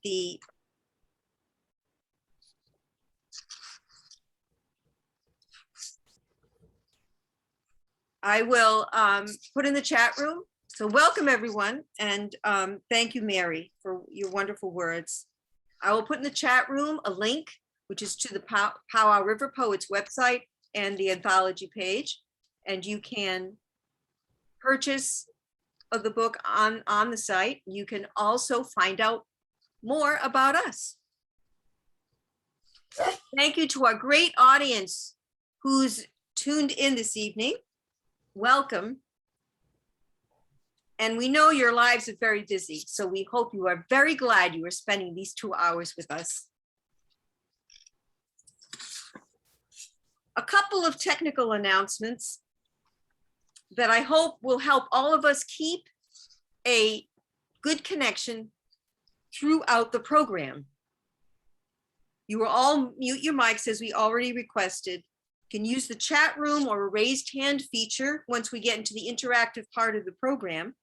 the I will put in the chat room. So welcome everyone. And thank you, Mary, for your wonderful words. I will put in the chat room a link, which is to the Powow River Poets website and the Anthology page. And you can purchase of the book on the site. You can also find out more about us. Thank you to our great audience who's tuned in this evening. Welcome. And we know your lives are very busy, so we hope you are very glad you are spending these 2 hours with us. A couple of technical announcements that I hope will help all of us keep a good connection throughout the program. You will all mute your mics as we already requested. You can use the chat room or a raised hand feature once we get into the interactive part of the program.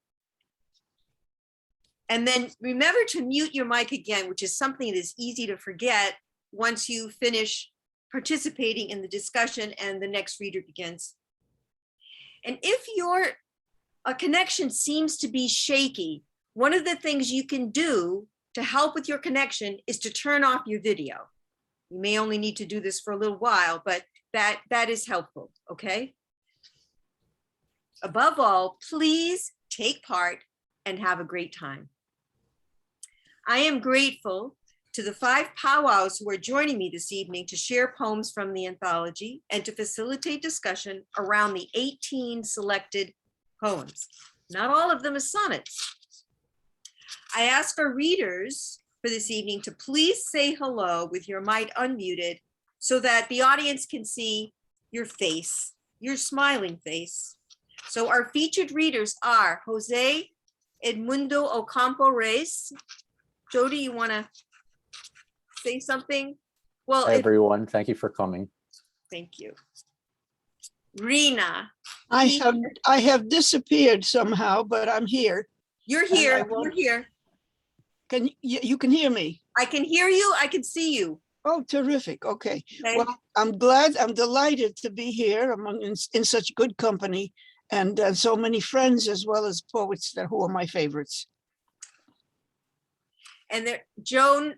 And then remember to mute your mic again, which is something that is easy to forget once you finish participating in the discussion and the next reader begins. And if your connection seems to be shaky, one of the things you can do to help with your connection is to turn off your video. You may only need to do this for a little while, but that is helpful, okay? Above all, please take part and have a great time. I am grateful to the 5 powwows who are joining me this evening to share poems from the anthology and to facilitate discussion around the 18 selected poems. Not all of them are sonnets. I ask our readers for this evening to please say hello with your mic unmuted so that the audience can see your face, your smiling face. So our featured readers are José, Edmundo, Ocampo, Reyes. Jody, you want to say something? Well, hi, everyone. Thank you for coming. Thank you. Rhina. I have disappeared somehow, but I'm here. You're here. You're here. You can hear me? I can hear you. I can see you. Oh, terrific. Okay. Well, I'm delighted to be here in such good company and so many friends as well as poets who are my favorites. And there, Joan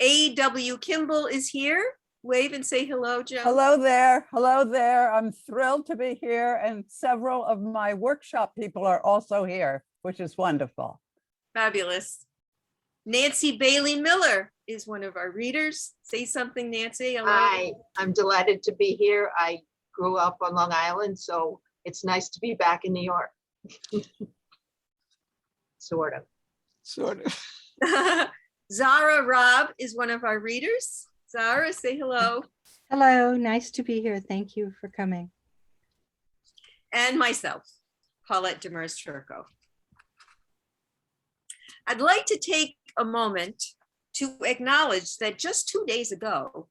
A.W. Kimball is here. Wave and say hello, Joan. Hello there. Hello there. I'm thrilled to be here. And several of my workshop people are also here, which is wonderful. Fabulous. Nancy Bailey Miller is one of our readers. Say something, Nancy. Hello. Hi, I'm delighted to be here. I grew up on Long Island, so it's nice to be back in New York. Sort of. Sort of. Zara Raab is one of our readers. Zara, say hello. Hello, nice to be here. Thank you for coming. And myself, Paulette Demers Turco. I'd like to take a moment to acknowledge that just 2 days ago,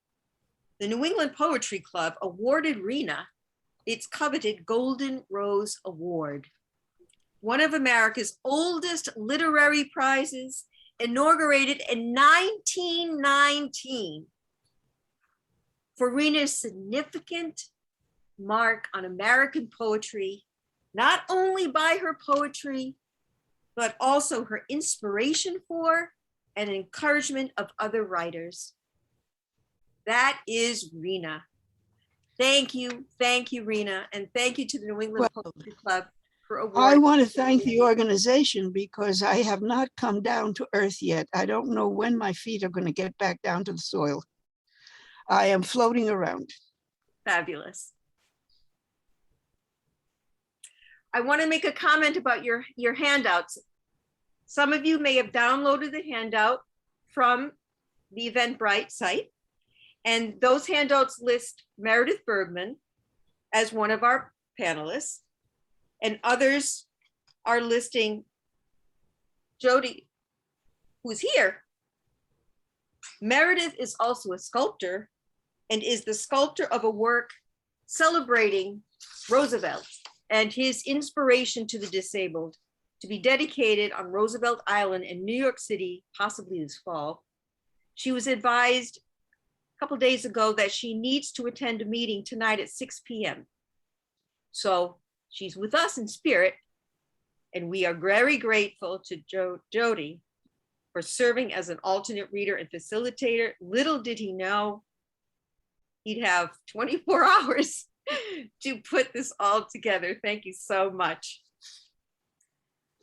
the New England Poetry Club awarded Rhina its coveted Golden Rose Award, one of America's oldest literary prizes, inaugurated in 1919 for Rhina's significant mark on American poetry, not only by her poetry, but also her inspiration for and encouragement of other writers. That is Rhina. Thank you, Rhina, and thank you to the New England Poetry Club for awarding. I want to thank the organization because I have not come down to earth yet. I don't know when my feet are going to get back down to the soil. I am floating around. Fabulous. I want to make a comment about your handouts. Some of you may have downloaded the handout from the Eventbrite site, and those handouts list Meredith Bergman as one of our panelists, and others are listing Jody, who's here. Meredith is also a sculptor and is the sculptor of a work celebrating Roosevelt and his inspiration to the disabled, to be dedicated on Roosevelt Island in New York City, possibly this fall, She was advised a couple days ago that she needs to attend a meeting tonight at 6 p.m. So she's with us in spirit, and we are very grateful to Jody for serving as an alternate reader and facilitator. Little did he know he'd have 24 hours to put this all together. Thank you so much.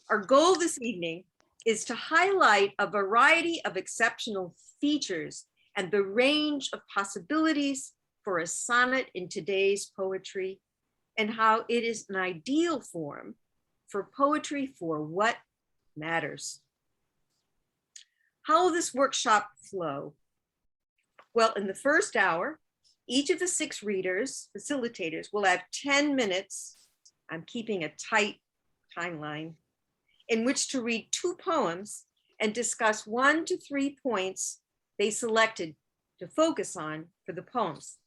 Our goal this evening is to highlight a variety of exceptional features and the range of possibilities for a sonnet in today's poetry, and how it is an ideal form for poetry for what matters. How will this workshop flow? Well, in the first hour, each of the 6 readers, facilitators, will have 10 minutes, I'm keeping a tight timeline, in which to read 2 poems and discuss 1 to 3 points they selected to focus on for the poems.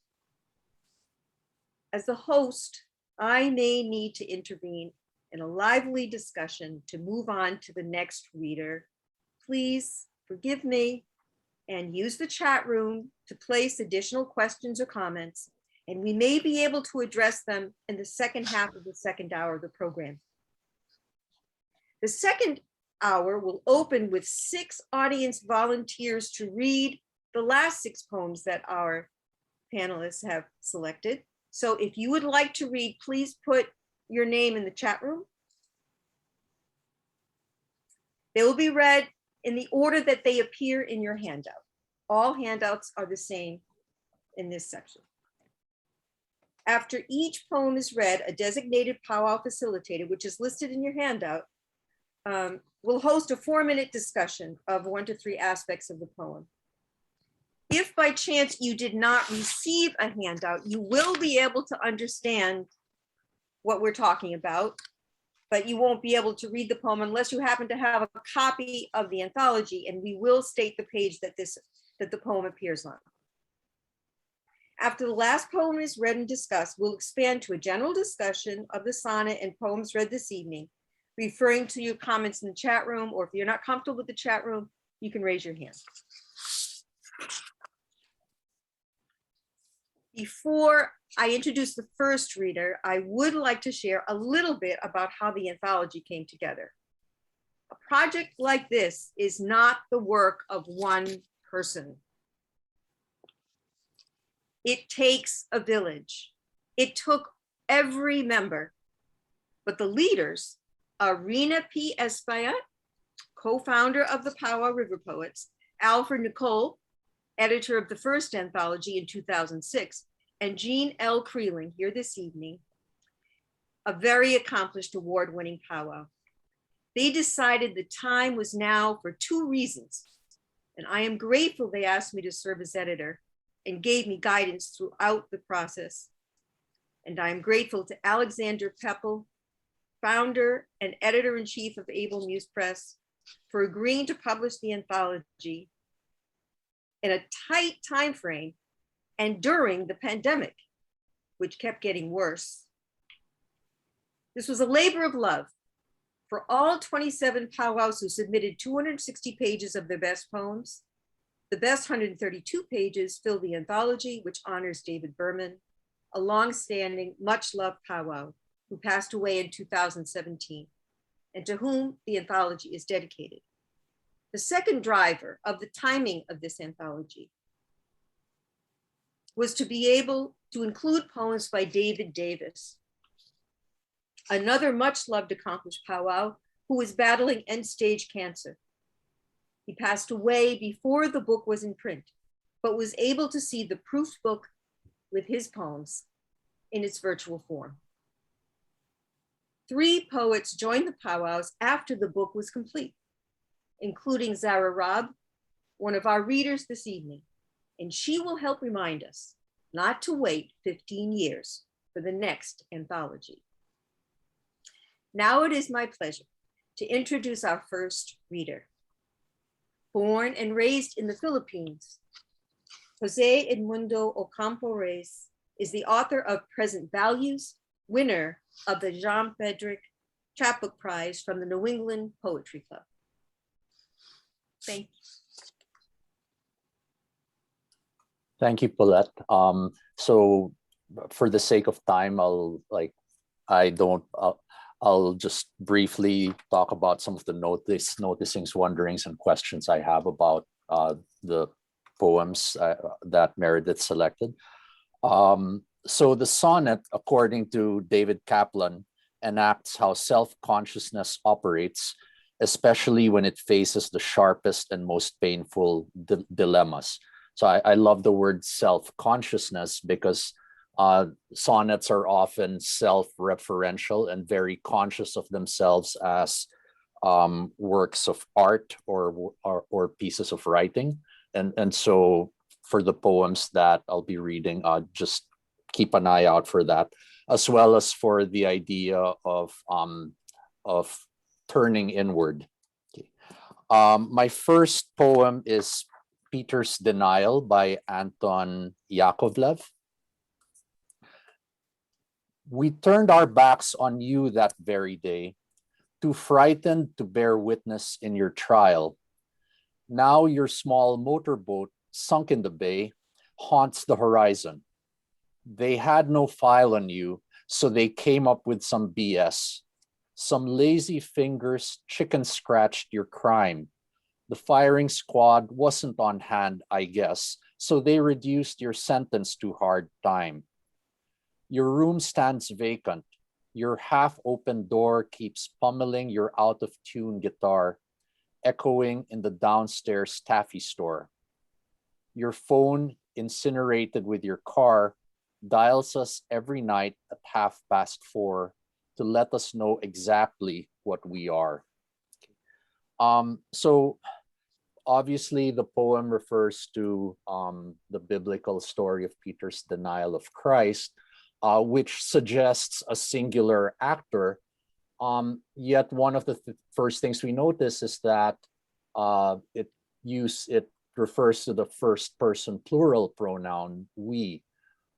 As the host, I may need to intervene in a lively discussion to move on to the next reader. Please forgive me and use the chat room to place additional questions or comments, and we may be able to address them in the second half of the second hour of the program. The second hour will open with 6 audience volunteers to read the last 6 poems that our panelists have selected. So if you would like to read, please put your name in the chat room. They will be read in the order that they appear in your handout. All handouts are the same in this section. After each poem is read, a designated powwow facilitator, which is listed in your handout, will host a 4-minute discussion of 1 to 3 aspects of the poem. If by chance you did not receive a handout, you will be able to understand what we're talking about, but you won't be able to read the poem unless you happen to have a copy of the anthology, and we will state the page that the poem appears on. After the last poem is read and discussed, we'll expand to a general discussion of the sonnet and poems read this evening, referring to your comments in the chat room, or if you're not comfortable with the chat room, you can raise your hand. Before I introduce the first reader, I would like to share a little bit about how the anthology came together. A project like this is not the work of one person. It takes a village. It took every member, but the leaders are Rhina P. Espaillat, co-founder of the Powow River Poets, Alfred Nicole, editor of the first anthology in 2006, and Jean L. Creeling here this evening, a very accomplished award-winning powwow. They decided the time was now for 2 reasons, and I am grateful they asked me to serve as editor and gave me guidance throughout the process. And I am grateful to Alexander Peppel, founder and editor-in-chief of Able Muse Press, for agreeing to publish the anthology in a tight time frame and during the pandemic, which kept getting worse. This was a labor of love for all 27 powwows who submitted 260 pages of their best poems. The best 132 pages fill the anthology, which honors David Berman, a longstanding, much-loved powwow who passed away in 2017, and to whom the anthology is dedicated. The second driver of the timing of this anthology was to be able to include poems by David Davis, another much-loved accomplished powwow who was battling end-stage cancer. He passed away before the book was in print, but was able to see the proof book with his poems in its virtual form. 3 poets joined the powwows after the book was complete, including Zara Raab, one of our readers this evening, and she will help remind us not to wait 15 years for the next anthology. Now it is my pleasure to introduce our first reader. Born and raised in the Philippines, José Edmundo Ocampo Reyes is the author of Present Values, winner of the Jean Frederick Chapbook Prize from the New England Poetry Club. Thank you. Thank you, Paulette. So for the sake of time, I'll just briefly talk about some of the noticings, wonderings, and questions I have about the poems that Meredith selected. So the sonnet, according to David Kaplan, enacts how self-consciousness operates, especially when it faces the sharpest and most painful dilemmas. So I love the word self-consciousness because sonnets are often self-referential and very conscious of themselves as works of art or pieces of writing. And so for the poems that I'll be reading, just keep an eye out for that, as well as for the idea of turning inward. Okay. My first poem is Peter's Denial by Anton Yakovlev. We turned our backs on you that very day, too frightened to bear witness in your trial. Now your small motorboat, sunk in the bay, haunts the horizon. They had no file on you, so they came up with some BS. Some lazy fingers chicken scratched your crime. The firing squad wasn't on hand, I guess, so they reduced your sentence to hard time. Your room stands vacant. Your half-open door keeps pummeling your out-of-tune guitar, echoing in the downstairs taffy store. Your phone, incinerated with your car, dials us every night at 4:30 to let us know exactly what we are. So obviously the poem refers to the biblical story of Peter's denial of Christ, which suggests a singular actor. Yet one of the first things we notice is that it refers to the first person plural pronoun we.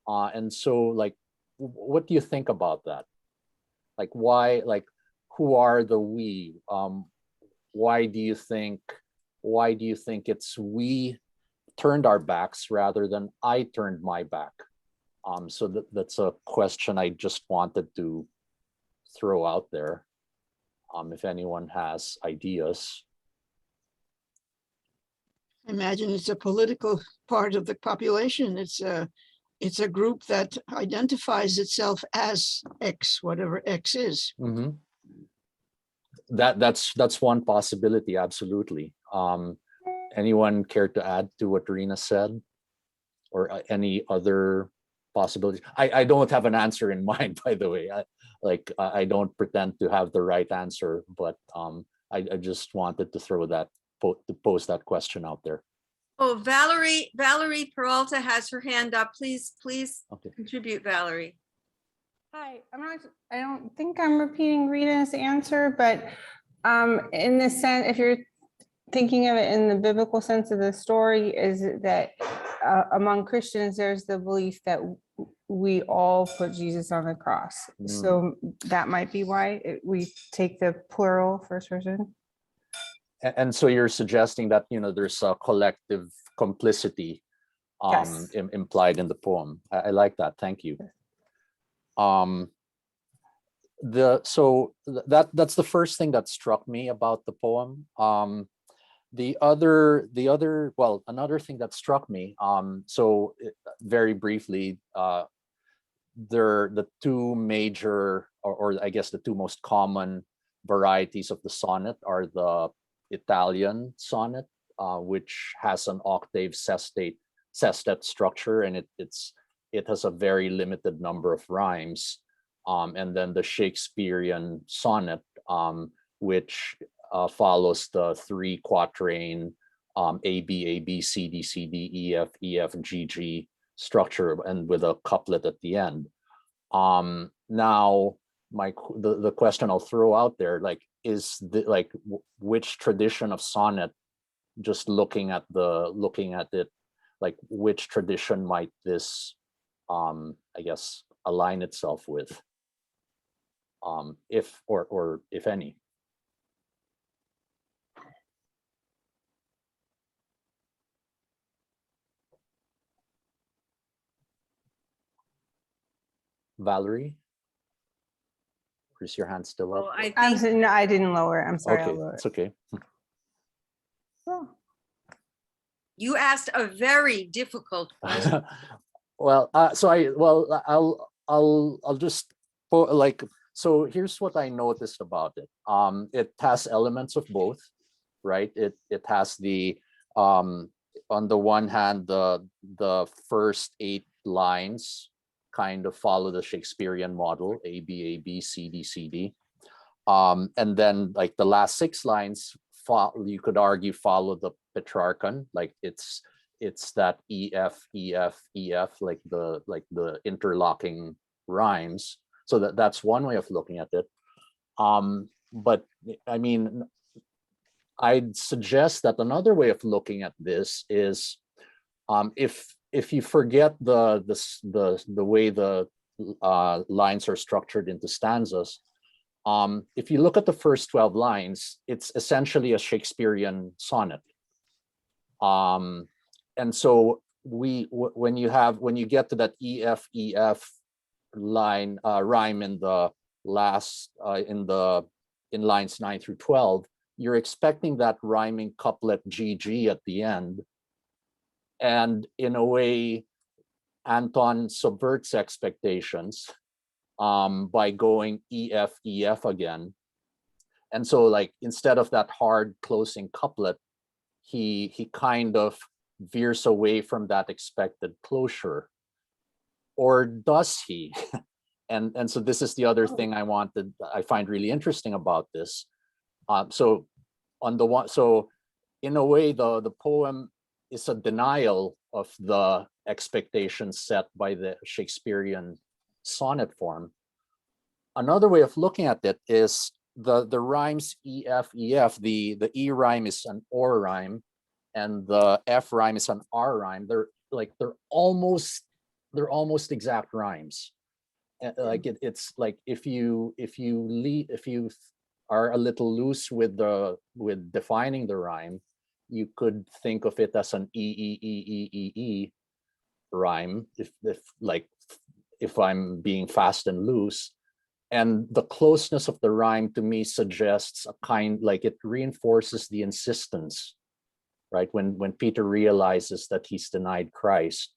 And so, like, what do you think about that? Like, why? Like, who are the we? Why do you think it's we turned our backs rather than I turned my back? So that's a question I just wanted to throw out there. If anyone has ideas. I imagine it's a political part of the population. It's a group that identifies itself as X, whatever X is. Mm-hmm. That's one possibility, absolutely. Anyone care to add to what Rhina said, or any other possibilities? I don't have an answer in mind, by the way. I don't pretend to have the right answer, but I just wanted to throw that to pose that question out there. Oh, Valerie Peralta has her hand up. Please Okay. contribute, Valerie. Hi, I don't think I'm repeating Rita's answer, but in the sense, if you're thinking of it in the biblical sense of the story, is that among Christians, there's the belief that we all put Jesus on the cross. So that might be why we take the plural first person. And so you're suggesting that, there's a collective complicity Yes. implied in the poem. I like that. Thank you. That's the first thing that struck me about the poem. Another thing that struck me, very briefly, the two major, or I guess the two most common varieties of the sonnet are the Italian sonnet, which has an octave sestet structure, and it has a very limited number of rhymes, and then the Shakespearean sonnet, which follows the 3-quatrain A B C D E F G G structure, and with a couplet at the end. Now, the question I'll throw out there, which tradition of sonnet, just looking at it, like which tradition might this I guess align itself with, if any? Valerie? Or is your hand still up? Well, I I'm, think, no, I didn't lower it. I'm sorry. Okay, I'll lower it's okay. it. you asked a very difficult question. Well, I'll just like, so here's what I noticed about it. It has elements of both, right? It has the on the one hand, the first 8 lines kind of follow the Shakespearean model, A, B, A, B, C, D, C, D. And then like the last 6 lines, you could argue follow the Petrarchan, like it's that E, F, E, F, E, F, like the interlocking rhymes. So that's one way of looking at it. But I mean, I'd suggest that another way of looking at this is, if you forget the way the lines are structured into stanzas, if you look at the first 12 lines, it's essentially a Shakespearean sonnet. And so when you get to that EF line rhyme in the last in lines 9 through 12, you're expecting that rhyming couplet GG at the end. And in a way, Anton subverts expectations by going EF, EF again. And so like, instead of that hard closing couplet, he kind of veers away from that expected closure. Or does he? And so this is the other thing I find really interesting about this. So in a way, the poem is a denial of the expectations set by the Shakespearean sonnet form. Another way of looking at it is the rhymes EF, EF, the E rhyme is an OR rhyme, and the F rhyme is an R rhyme. They're almost exact rhymes. Like it's like if you are a little loose with defining the rhyme, you could think of it as an E rhyme if I'm being fast and loose. And the closeness of the rhyme to me suggests it reinforces the insistence, right? When Peter realizes that he's denied Christ,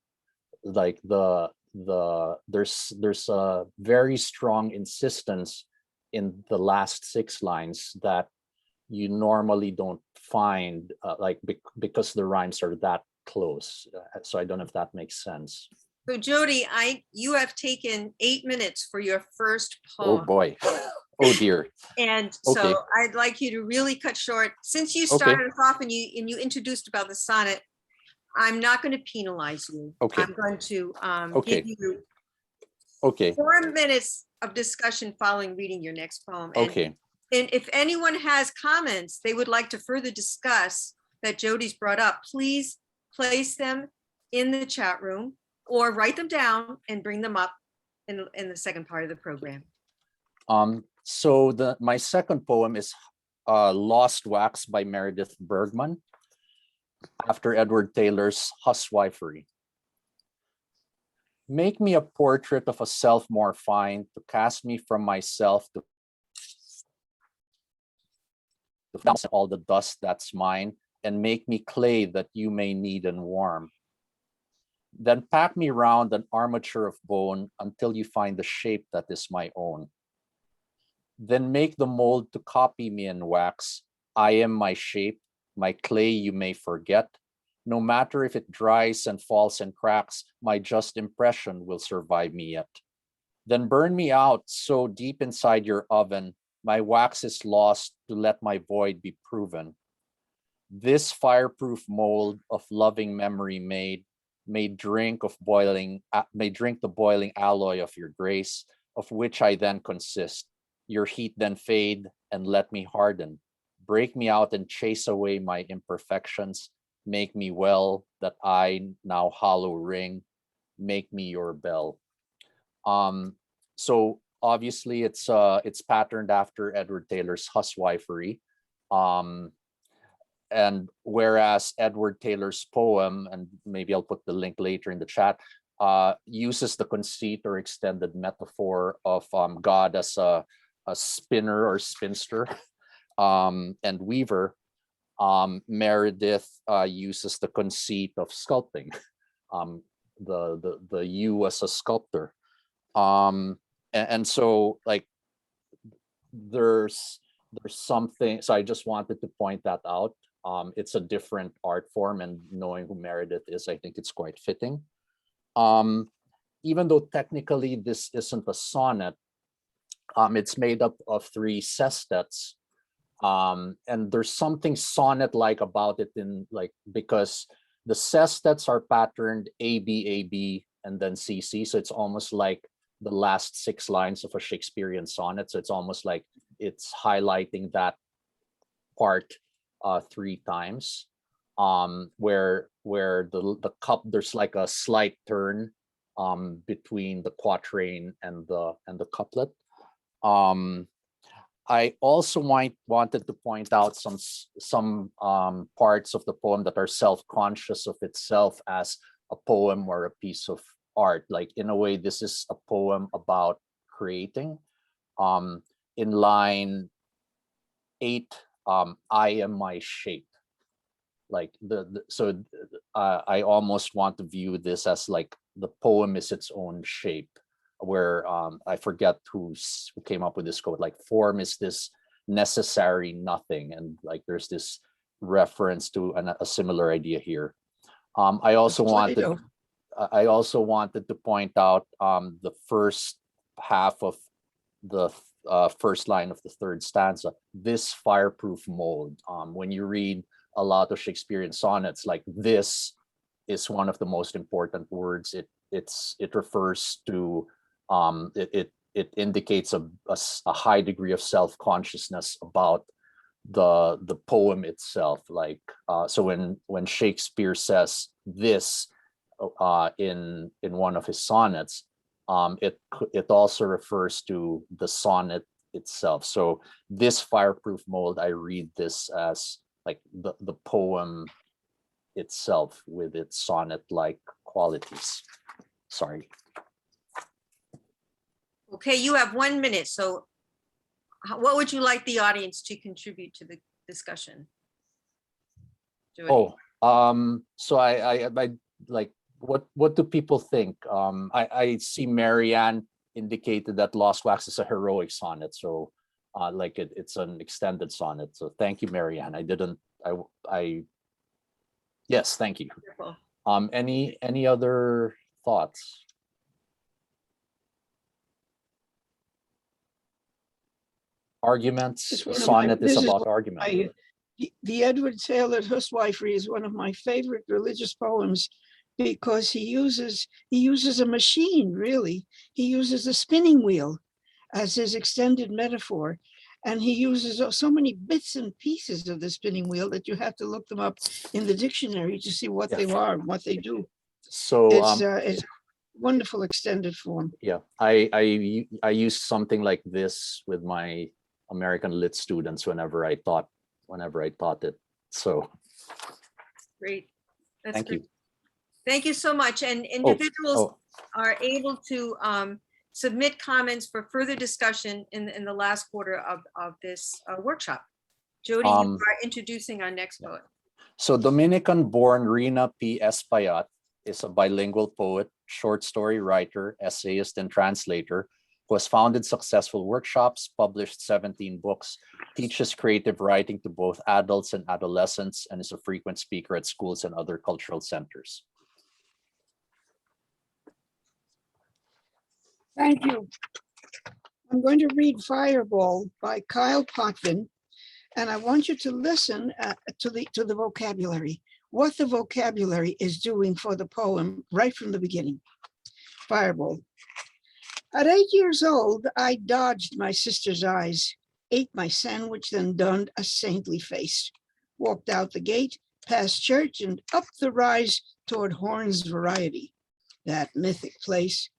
like there's a very strong insistence in the last 6 lines that you normally don't find, because the rhymes are that close. So I don't know if that makes sense. So Jody, you have taken 8 minutes for your first Oh poem. boy. Oh dear. And Okay. so I'd like you to really cut short. Since you started us off and you introduced about the sonnet, I'm not going to penalize you. Okay. I'm going to Okay. give you Okay. 4 minutes of discussion following reading your next poem. And, Okay. and if anyone has comments they would like to further discuss that Jody's brought up, please place them in the chat room or write them down and bring them up in the second part of the program. So my second poem is Lost Wax by Meredith Bergman, after Edward Taylor's Huswifery. Make me a portrait of a self more fine, to cast me from myself, to bounce all the dust that's mine, and make me clay that you may knead and warm. Then pack me round an armature of bone until you find the shape that is my own. Then make the mold to copy me in wax. I am my shape, my clay you may forget. No matter if it dries and falls and cracks, my just impression will survive me yet. Then burn me out so deep inside your oven, my wax is lost to let my void be proven. This fireproof mold of loving memory may drink the boiling alloy of your grace, of which I then consist. Your heat then fade and let me harden. Break me out and chase away my imperfections. Make me well that I now hollow ring. Make me your bell. So obviously it's patterned after Edward Taylor's Huswifery. And whereas Edward Taylor's poem, and maybe I'll put the link later in the chat, uses the conceit or extended metaphor of God as a spinner or spinster and weaver. Meredith uses the conceit of sculpting, the you as a sculptor. And so like there's something, so I just wanted to point that out. It's a different art form, and knowing who Meredith is, I think it's quite fitting. Even though technically this isn't a sonnet, it's made up of 3 sestets. And there's something sonnet-like about it because the sestets are patterned A, B, A, B, and then C, C. So it's almost like the last 6 lines of a Shakespearean sonnet. So it's almost like it's highlighting that part 3 times, where the cup, there's like a slight turn between the quatrain and the couplet. I also wanted to point out some parts of the poem that are self-conscious of itself as a poem or a piece of art. Like in a way, this is a poem about creating. In line 8, I am my shape. Like I almost want to view this as like the poem is its own shape, where I forget who came up with this quote, like form is this necessary nothing, and like there's this reference to a similar idea here. I also wanted to point out the first half of the first line of the 3rd stanza, this fireproof mold. When you read a lot of Shakespearean sonnets, like this is one of the most important words. It refers to it indicates a high degree of self-consciousness about the poem itself. Like so when Shakespeare says this in one of his sonnets, it also refers to the sonnet itself. So this fireproof mold, I read this as like the poem itself with its sonnet-like qualities. Sorry. Okay, you have 1 minute. So what would you like the audience to contribute to the discussion? Jody? So I like, what do people think? I see Marianne indicated that Lost Wax is a heroic sonnet. So like it's an extended sonnet. So thank you, Marianne. Yes, thank you. Wonderful. Any other thoughts? Arguments. It's A one of my- sonnet this is is about argument. The Edward Taylor Huswifery is one of my favorite religious poems because he uses a machine, really. He uses a spinning wheel as his extended metaphor. And he uses so many bits and pieces of the spinning wheel that you have to look them up in the dictionary to see what they are and what they do. So It's wonderful extended form. yeah, I use something like this with my American Lit students whenever I taught it. So Great. That's thank great. you. Thank you so much. And individuals are able to submit comments for further discussion in the last quarter of this workshop. Jody, you are introducing our next poet. So Dominican-born Rhina P. Espaillat is a bilingual poet, short story writer, essayist, and translator who has founded successful workshops, published 17 books, teaches creative writing to both adults and adolescents, and is a frequent speaker at schools and other cultural centers. Thank you. I'm going to read Fireball by Kyle Pottman, and I want you to listen to the vocabulary, what the vocabulary is doing for the poem right from the beginning. Fireball. At 8 years old, I dodged my sister's eyes, ate my sandwich, then donned a saintly face, walked out the gate, past church, and up the rise toward Horn's Variety, that mythic place.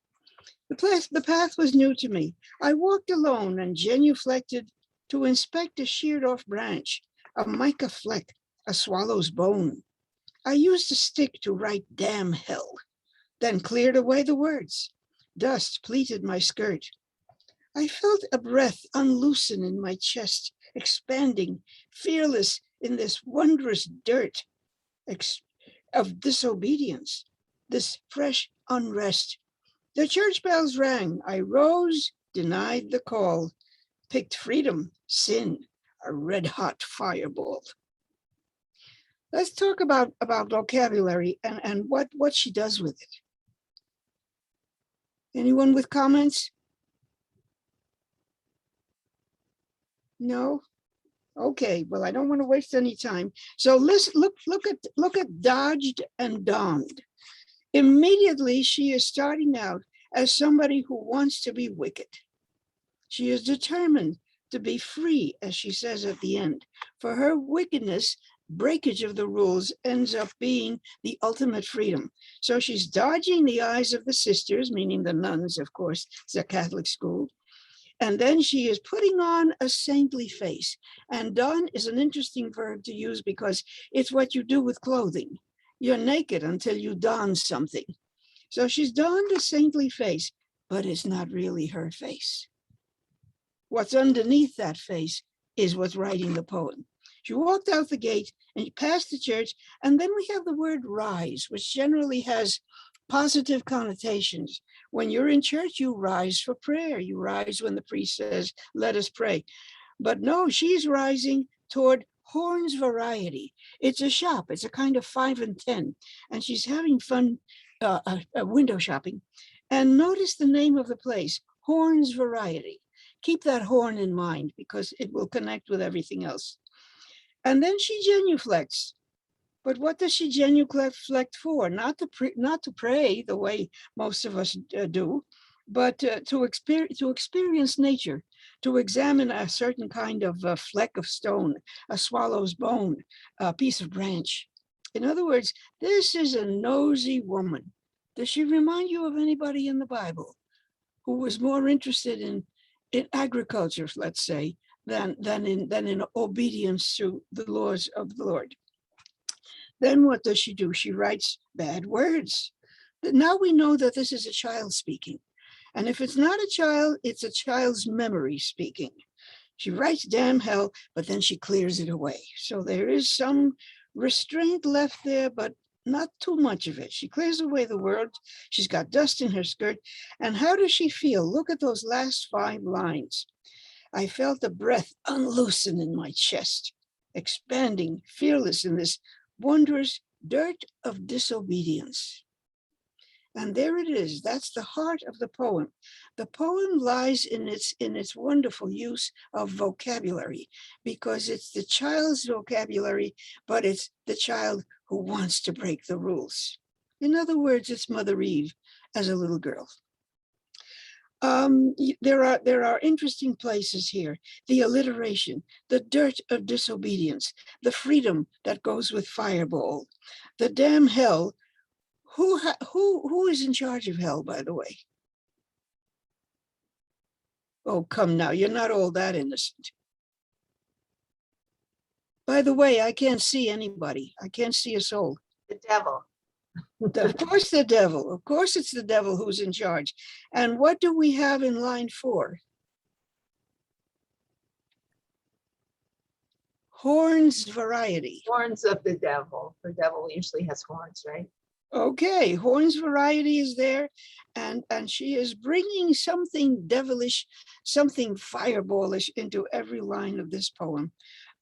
The path was new to me. I walked alone and genuflected to inspect a sheared off branch, a mica fleck, a swallow's bone. I used a stick to write damn hell. then cleared away the words. Dust pleated my skirt. I felt a breath unloosen in my chest, expanding, fearless in this wondrous dirt of disobedience, this fresh unrest. The church bells rang. I rose, denied the call, picked freedom, sin, a red-hot fireball. Let's talk about vocabulary and what she does with it. Anyone with comments? No? Okay, well, I don't want to waste any time. So let's look at dodged and donned. Immediately, she is starting out as somebody who wants to be wicked. She is determined to be free, as she says at the end. For her wickedness, breakage of the rules ends up being the ultimate freedom. So she's dodging the eyes of the sisters, meaning the nuns, of course, it's a Catholic school. And then she is putting on a saintly face. And don is an interesting verb to use because it's what you do with clothing. You're naked until you don something. So she's donned a saintly face, but it's not really her face. What's underneath that face is what's writing the poem. She walked out the gate and passed the church, and then we have the word rise, which generally has positive connotations. When you're in church, you rise for prayer. You rise when the priest says, let us pray. But no, she's rising toward Horn's Variety. It's a shop. It's a kind of 5 and 10. And she's having fun window shopping. And notice the name of the place, Horn's Variety. Keep that horn in mind because it will connect with everything else. And then she genuflects. But what does she genuflect for? Not to pray the way most of us do, but to experience nature, to examine a certain kind of fleck of stone, a swallow's bone, a piece of branch. In other words, this is a nosy woman. Does she remind you of anybody in the Bible who was more interested in agriculture, let's say, than in obedience to the laws of the Lord? Then what does she do? She writes bad words. Now we know that this is a child speaking. And if it's not a child, it's a child's memory speaking. She writes damn hell, but then she clears it away. So there is some restraint left there, but not too much of it. She clears away the word. She's got dust in her skirt. And how does she feel? Look at those last 5 lines. I felt the breath unloosen in my chest, expanding, fearless in this wondrous dirt of disobedience. And there it is. That's the heart of the poem. The poem lies in its wonderful use of vocabulary, because it's the child's vocabulary, but it's the child who wants to break the rules. In other words, it's Mother Eve as a little girl. There are interesting places here. The alliteration, the dirt of disobedience, the freedom that goes with fireball, the damn hell. Who is in charge of hell, by the way? Oh, come now, you're not all that innocent. By the way, I can't see anybody. I can't see a soul. The devil. Of course, the devil. Of course, it's the devil who's in charge. And what do we have in line 4? Horn's Variety. Horns of the devil. The devil usually has horns, right? Okay, Horn's Variety is there, and she is bringing something devilish, something fireballish into every line of this poem.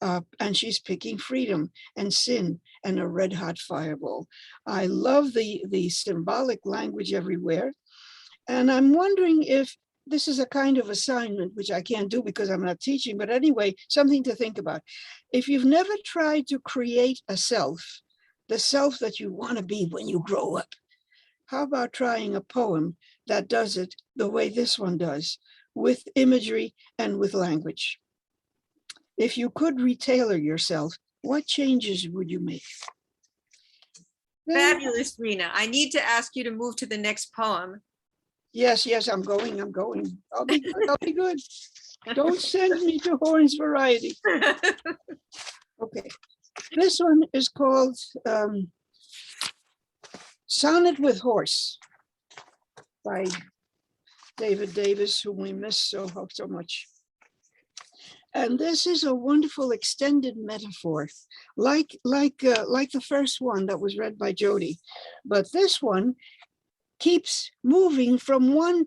And she's picking freedom and sin and a red hot fireball. I love the symbolic language everywhere. And I'm wondering if this is a kind of assignment, which I can't do because I'm not teaching, but anyway, something to think about. If you've never tried to create a self, the self that you want to be when you grow up, how about trying a poem that does it the way this one does, with imagery and with language? If you could retailor yourself, what changes would you make? Fabulous, Rhina. I need to ask you to move to the next poem. Yes, I'm going. I'll be good. Don't send me to Horn's Variety. Okay. This one is called Sonnet with Horse. by David Davis, whom we miss so much. And this is a wonderful extended metaphor, like the first one that was read by Jody. But this one keeps moving from one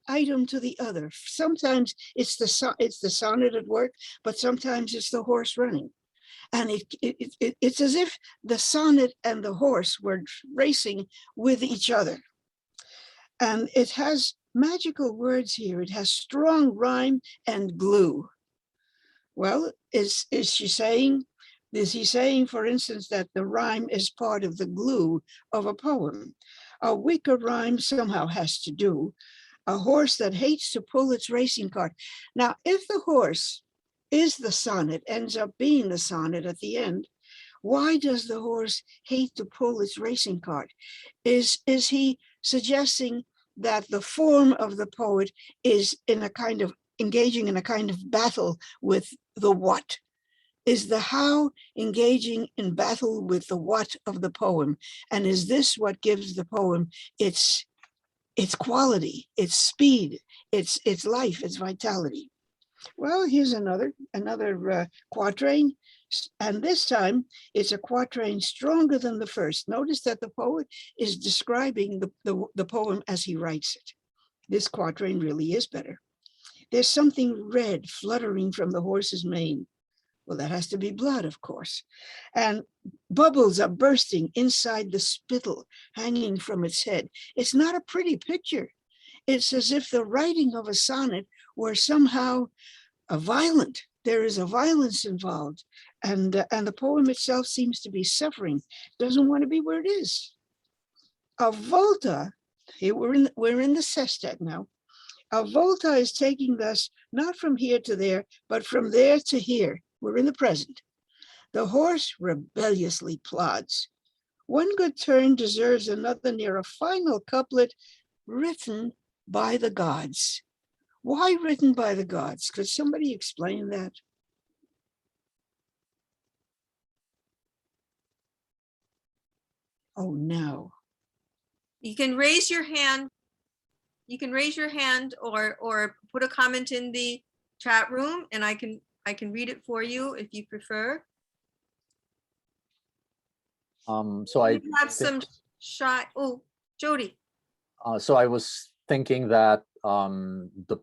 item to the other. Sometimes it's the sonnet at work, but sometimes it's the horse running. And it's as if the sonnet and the horse were racing with each other. And it has magical words here. It has strong rhyme and glue. Well, is he saying, for instance, that the rhyme is part of the glue of a poem? A weaker rhyme somehow has to do. A horse that hates to pull its racing cart. Now, if the horse is the sonnet, ends up being the sonnet at the end, why does the horse hate to pull its racing cart? Is he suggesting that the form of the poet is in a kind of engaging in a kind of battle with the what? Is the how engaging in battle with the what of the poem? And is this what gives the poem its quality, its speed, its life, its vitality? Well, here's another quatrain, and this time it's a quatrain stronger than the first. Notice that the poet is describing the poem as he writes it. This quatrain really is better. There's something red fluttering from the horse's mane. Well, that has to be blood, of course. And bubbles are bursting inside the spittle hanging from its head. It's not a pretty picture. It's as if the writing of a sonnet were somehow violent. There is a violence involved. And the poem itself seems to be suffering, doesn't want to be where it is. A volta, here we're in the sestet now. A volta is taking us not from here to there, but from there to here. We're in the present. The horse rebelliously plods. One good turn deserves another near a final couplet written by the gods. Why written by the gods? Could somebody explain that? Oh, no. You can raise your hand. You can raise your hand or put a comment in the chat room, and I can read it for you if you prefer. So I have some shot. Oh, Jody. So I was thinking that the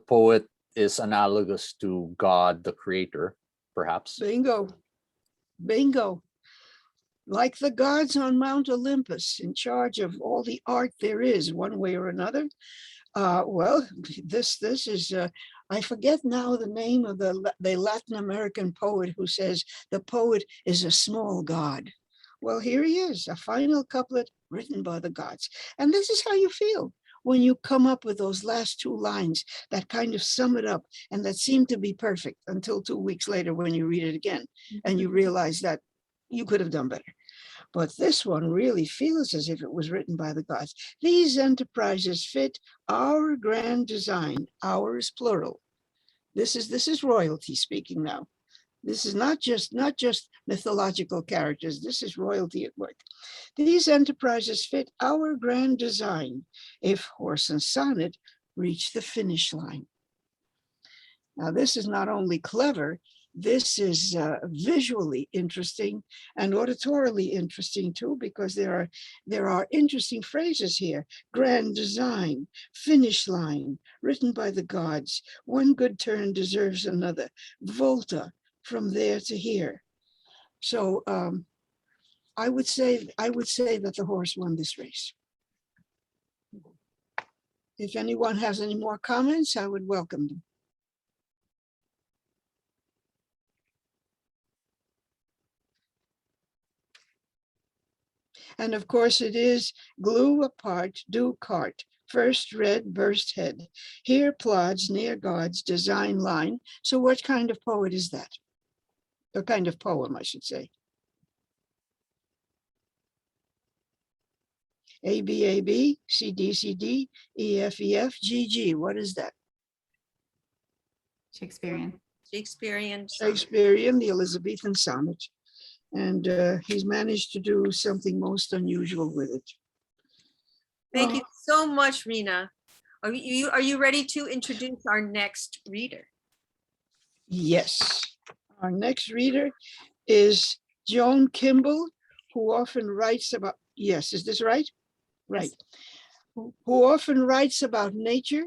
poet is analogous to God, the creator, perhaps. Bingo. Like the gods on Mount Olympus, in charge of all the art there is, one way or another. Well, this is, I forget now the name of the Latin American poet who says the poet is a small god. Well, here he is, a final couplet written by the gods. And this is how you feel when you come up with those last two lines that kind of sum it up and that seem to be perfect until 2 weeks later when you read it again and you realize that you could have done better. But this one really feels as if it was written by the gods. These enterprises fit our grand design. Ours plural. This is royalty speaking now. This is not just mythological characters. This is royalty at work. These enterprises fit our grand design if horse and sonnet reach the finish line. Now, this is not only clever, this is visually interesting and auditorily interesting too, because there are interesting phrases here. Grand design, finish line, written by the gods. One good turn deserves another. Volta, from there to here. So I would say that the horse won this race. If anyone has any more comments, I would welcome them. And of course it is glue apart, do cart, first red burst head. Here plods near God's design line. So what kind of poet is that? A kind of poem, I should say. A, B, A, B, C, D, C, D, E, F, E, F, G, G. What is that? Shakespearean. Shakespearean. Shakespearean, the Elizabethan sonnet. And he's managed to do something most unusual with it. Thank you so much, Rhina. Are you ready to introduce our next reader? Yes. Our next reader is Joan Kimball, who often writes about, yes, is this right? Right. Who often writes about nature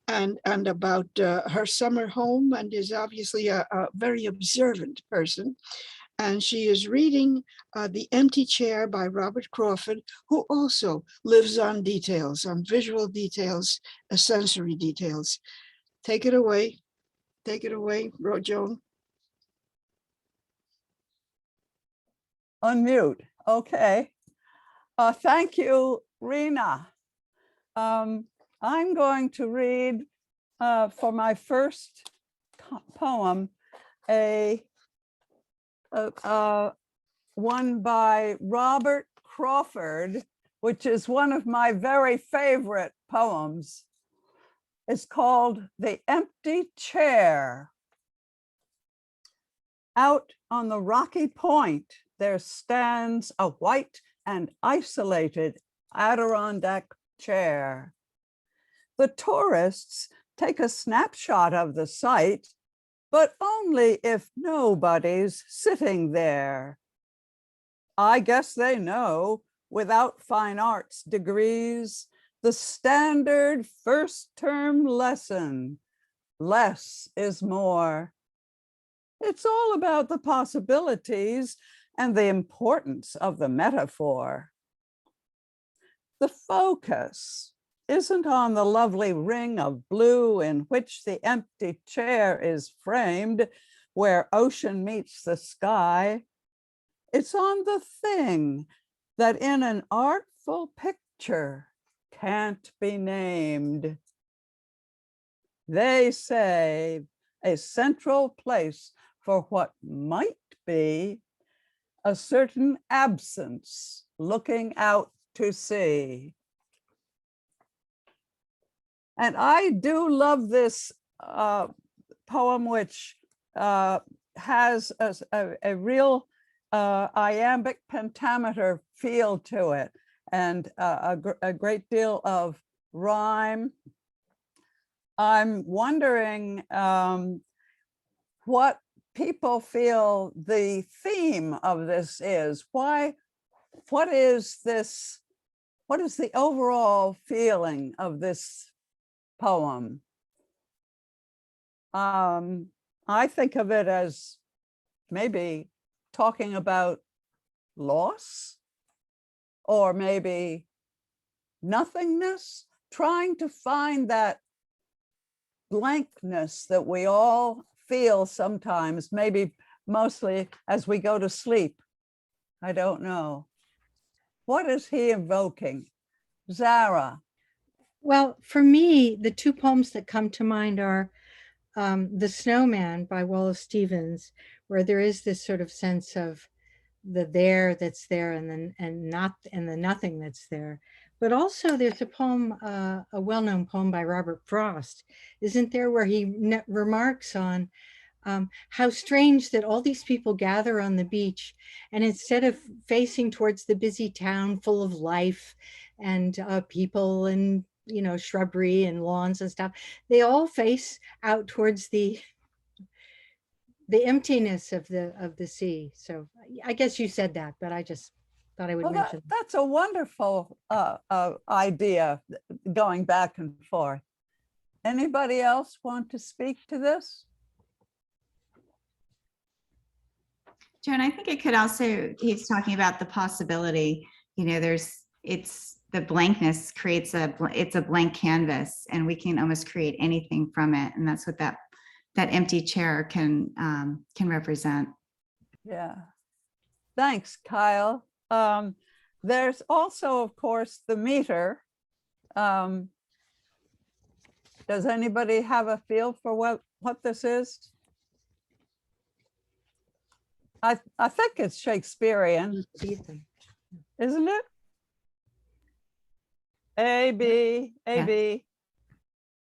and about her summer home, and is obviously a very observant person. And she is reading The Empty Chair by Robert Crawford, who also lives on details, on visual details, sensory details. Take it away. Take it away, Joan. Unmute. Okay. Thank you, Rhina. I'm going to read for my first poem one by Robert Crawford, which is one of my very favorite poems. It's called The Empty Chair. Out on the rocky point, there stands a white and isolated Adirondack chair. The tourists take a snapshot of the site, but only if nobody's sitting there. I guess they know, without fine arts degrees, the standard first term lesson, less is more. It's all about the possibilities and the importance of the metaphor. The focus isn't on the lovely ring of blue in which the empty chair is framed, where ocean meets the sky. It's on the thing that in an artful picture can't be named. They say a central place for what might be a certain absence looking out to sea. And I do love this poem, which has a real iambic pentameter feel to it, and a great deal of rhyme. I'm wondering what people feel the theme of this is. What is this? What is the overall feeling of this poem? I think of it as maybe talking about loss, or maybe nothingness, trying to find that blankness that we all feel sometimes, maybe mostly as we go to sleep. I don't know. What is he evoking? Zara. Well, for me, the two poems that come to mind are The Snowman by Wallace Stevens, where there is this sort of sense of the there that's there and then the nothing that's there. But also there's a poem, a well-known poem by Robert Frost, isn't there, where he remarks on how strange that all these people gather on the beach, and instead of facing towards the busy town full of life and people and shrubbery and lawns and stuff, they all face out towards the emptiness of the sea. So I guess you said that, but I just thought I would mention that's a wonderful idea, going back and forth. Anybody else want to speak to this? Joan, I think it could also, he's talking about the possibility, it's the blankness creates it's a blank canvas, and we can almost create anything from it. And that's what that empty chair can represent. Yeah. Thanks, Kyle. There's also, of course, the meter. Does anybody have a feel for what this is? I think it's Shakespearean, isn't it? A, B, A, B,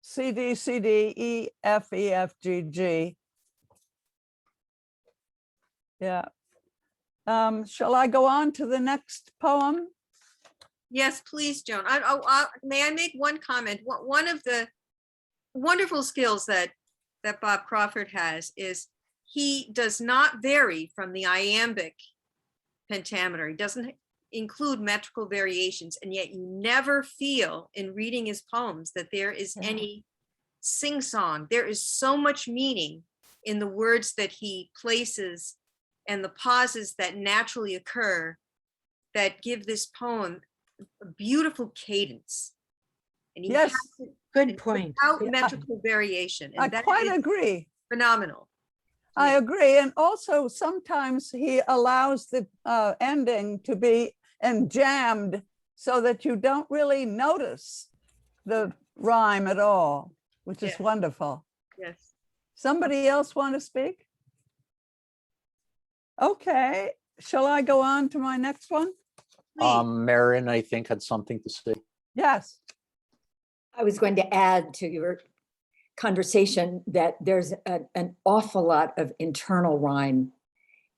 C, D, C, D, E, F, E, F, G, G. Yeah. Shall I go on to the next poem? Yes, please, Joan. May I make one comment? One of the wonderful skills that Bob Crawford has is he does not vary from the iambic pentameter. He doesn't include metrical variations, and yet you never feel in reading his poems that there is any sing-song. There is so much meaning in the words that he places and the pauses that naturally occur that give this poem a beautiful cadence. And he Yes, has it Good point. without Yeah. metrical variation. I And that quite is agree. phenomenal. I Yeah. agree. And also sometimes he allows the ending to be enjammed so that you don't really notice the rhyme at all, which is Yeah. wonderful. Yes. Somebody else want to speak? Okay, shall I go on to my next one? Please. Marin, I think, had something to say. Yes. I was going to add to your conversation that there's an awful lot of internal rhyme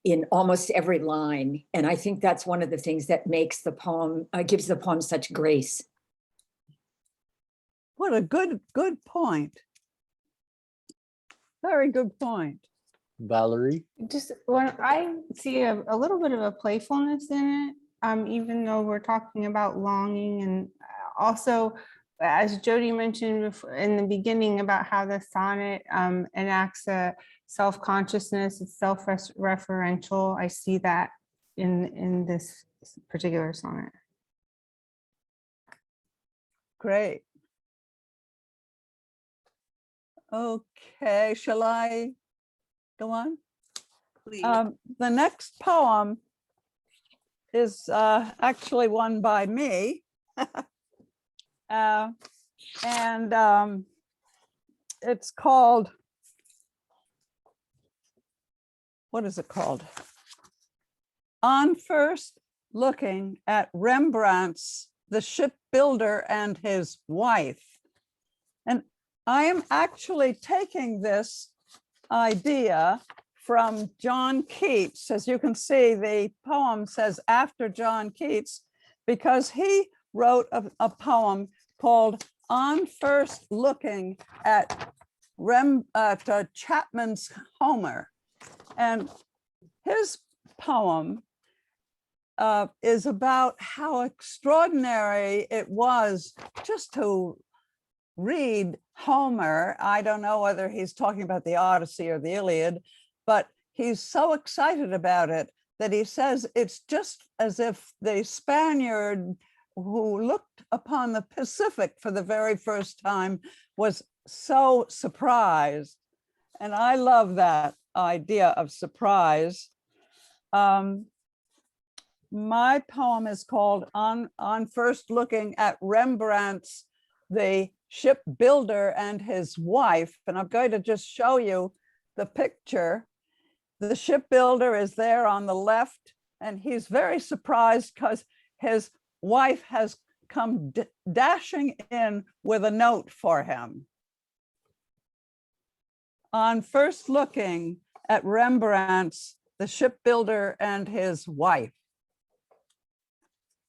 in almost every line. And I think that's one of the things that makes the poem, gives the poem such grace. What a good point. Very good point. Valerie? Just when I see a little bit of a playfulness in it, even though we're talking about longing, and also, as Jody mentioned in the beginning about how the sonnet enacts a self-consciousness, it's self-referential. I see that in this particular sonnet. Great. Okay, shall I go on? Please. The next poem is actually one by me. And it's called, what is it called? On First Looking at Rembrandt's The Shipbuilder and His Wife. And I am actually taking this idea from John Keats. As you can see, the poem says after John Keats, because he wrote a poem called On First Looking at Chapman's Homer. And his poem is about how extraordinary it was just to read Homer. I don't know whether he's talking about the Odyssey or the Iliad, but he's so excited about it that he says it's just as if the Spaniard who looked upon the Pacific for the very first time was so surprised. And I love that idea of surprise. My poem is called On First Looking at Rembrandt's The Shipbuilder and His Wife. And I'm going to just show you the picture. The shipbuilder is there on the left, and he's very surprised because his wife has come dashing in with a note for him. On first looking at Rembrandt's The Shipbuilder and His Wife.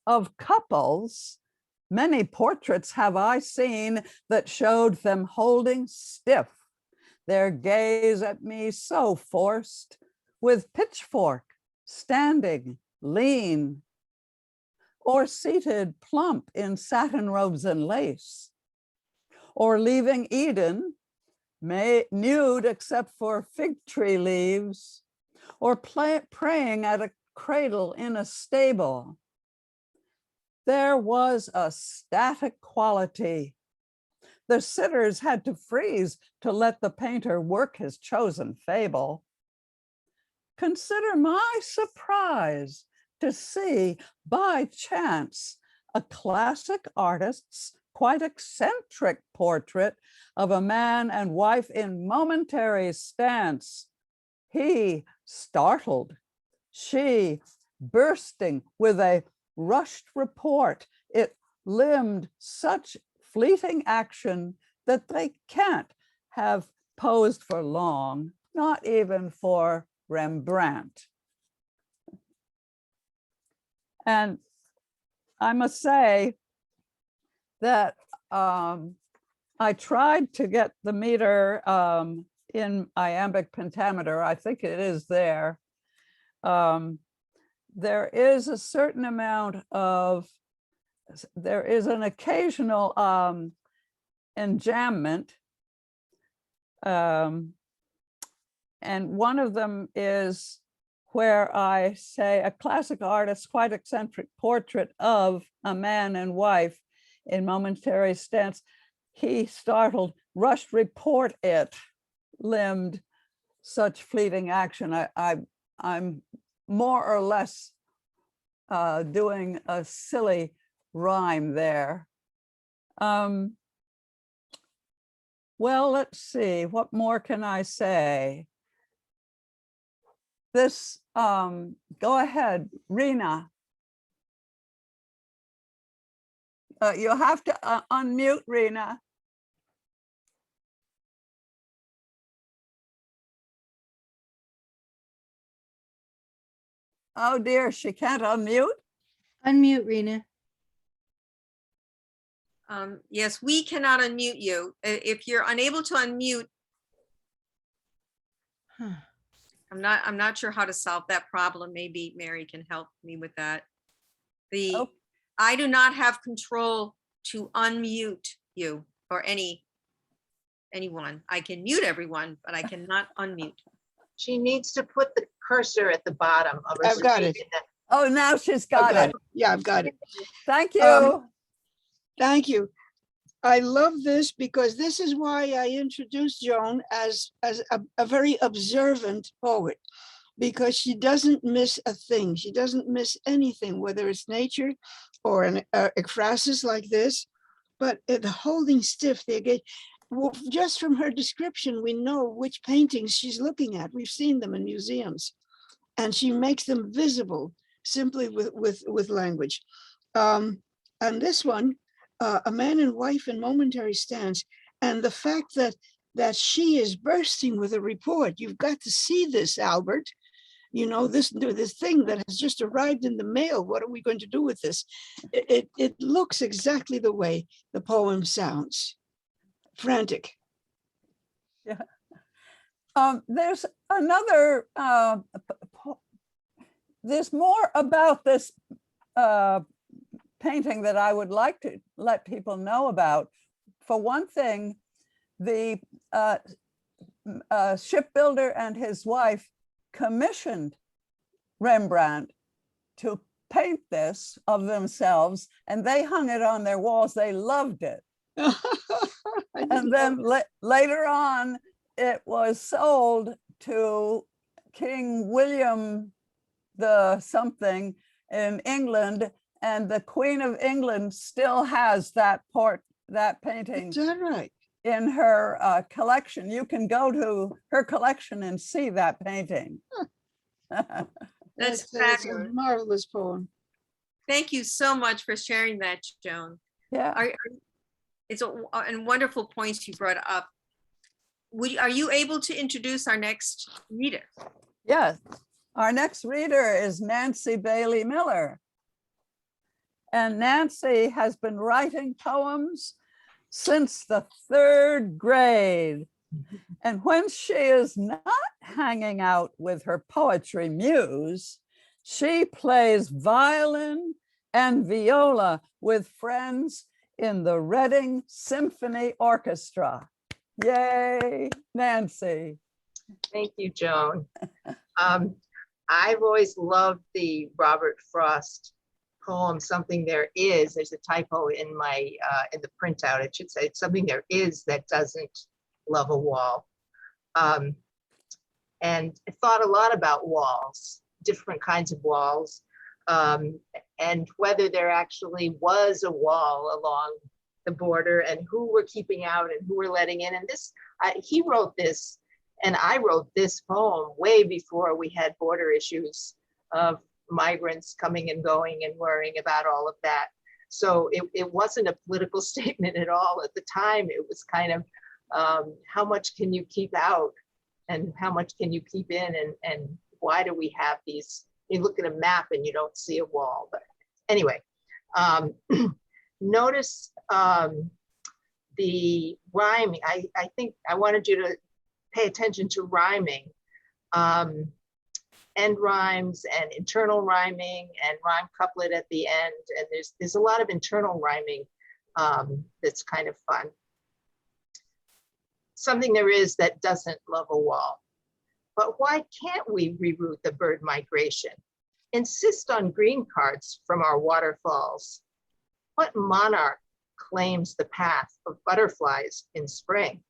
Of couples, many portraits have I seen that showed them holding stiff, their gaze at me so forced, with pitchfork, standing, lean, or seated plump in satin robes and lace, or leaving Eden, nude except for fig tree leaves, or praying at a cradle in a stable. There was a static quality. The sitters had to freeze to let the painter work his chosen fable. Consider my surprise to see by chance a classic artist's quite eccentric portrait of a man and wife in momentary stance. He startled, she bursting with a rushed report. It limned such fleeting action that they can't have posed for long, not even for Rembrandt. And I must say that I tried to get the meter in iambic pentameter. I think it is there. There is a certain amount of, there is an occasional enjambment. And one of them is where I say a classic artist's quite eccentric portrait of a man and wife in momentary stance. He startled, rushed, report it, limbed such fleeting action. I'm more or less doing a silly rhyme there. Well, let's see, what more can I say? This, go ahead, Rhina. You'll have to unmute, Rhina. Oh dear, she can't unmute? Unmute, Rhina. Yes, we cannot unmute you. If you're unable to unmute, Huh. I'm not sure how to solve that problem. Maybe Mary can help me with that. Oh. I do not have control to unmute you or anyone. I can mute everyone, but I cannot unmute. She needs to put the cursor at the bottom of her I've got screen it. and then Oh, now she's got it. Yeah, I've got it. Thank you. Thank you. I love this because this is why I introduced Joan as a very observant poet, because she doesn't miss a thing. She doesn't miss anything, whether it's nature or an ekphrasis like this, but the holding stiff, well, just from her description, we know which paintings she's looking at. We've seen them in museums, and she makes them visible simply with language. And this one, a man and wife in momentary stance, and the fact that she is bursting with a report. You've got to see this, Albert. You know, this thing that has just arrived in the mail. What are we going to do with this? It looks exactly the way the poem sounds. Frantic. Yeah. There's another, there's more about this painting that I would like to let people know about. For one thing, the shipbuilder and his wife commissioned Rembrandt to paint this of themselves, and they hung it on their walls. They loved it. And then later on, it was sold to King William the something in England, and the Queen of England still has that painting. Is that right? In her collection. You can go to her collection and see that painting. That's It's a fabulous. marvelous poem. Thank you so much for sharing that, Joan. Yeah. It's and wonderful points you brought up. Are you able to introduce our next reader? Yes. Our next reader is Nancy Bailey Miller. And Nancy has been writing poems since the 3rd grade. And when she is not hanging out with her poetry muse, she plays violin and viola with friends in the Reading Symphony Orchestra. Yay, Nancy. thank you, Joan. I've always loved the Robert Frost poem, Something There Is. There's a typo in my in the printout. It should say it's something there is that doesn't love a wall. And I thought a lot about walls, different kinds of walls, and whether there actually was a wall along the border and who we're keeping out and who we're letting in. And this, he wrote this, and I wrote this poem way before we had border issues of migrants coming and going and worrying about all of that. So it wasn't a political statement at all. At the time, it was kind of how much can you keep out and how much can you keep in, and why do we have these? You look at a map and you don't see a wall. But anyway, Notice the rhyming. I think I wanted you to pay attention to rhyming. End rhymes and internal rhyming and rhyme couplet at the end. And there's a lot of internal rhyming that's kind of fun. Something there is that doesn't love a wall. But why can't we reroute the bird migration? Insist on green cards from our waterfalls. What monarch claims the path of butterflies in spring?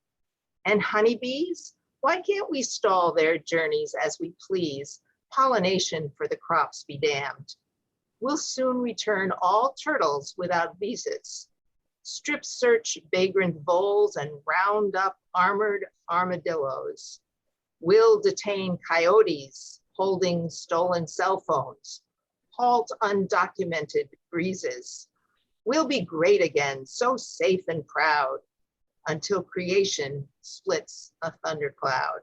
And honeybees? Why can't we stall their journeys as we please? Pollination for the crops be damned. We'll soon return all turtles without visas. Strip search vagrant voles and round up armored armadillos. We'll detain coyotes holding stolen cell phones. Halt undocumented breezes. We'll be great again, so safe and proud, until creation splits a thundercloud.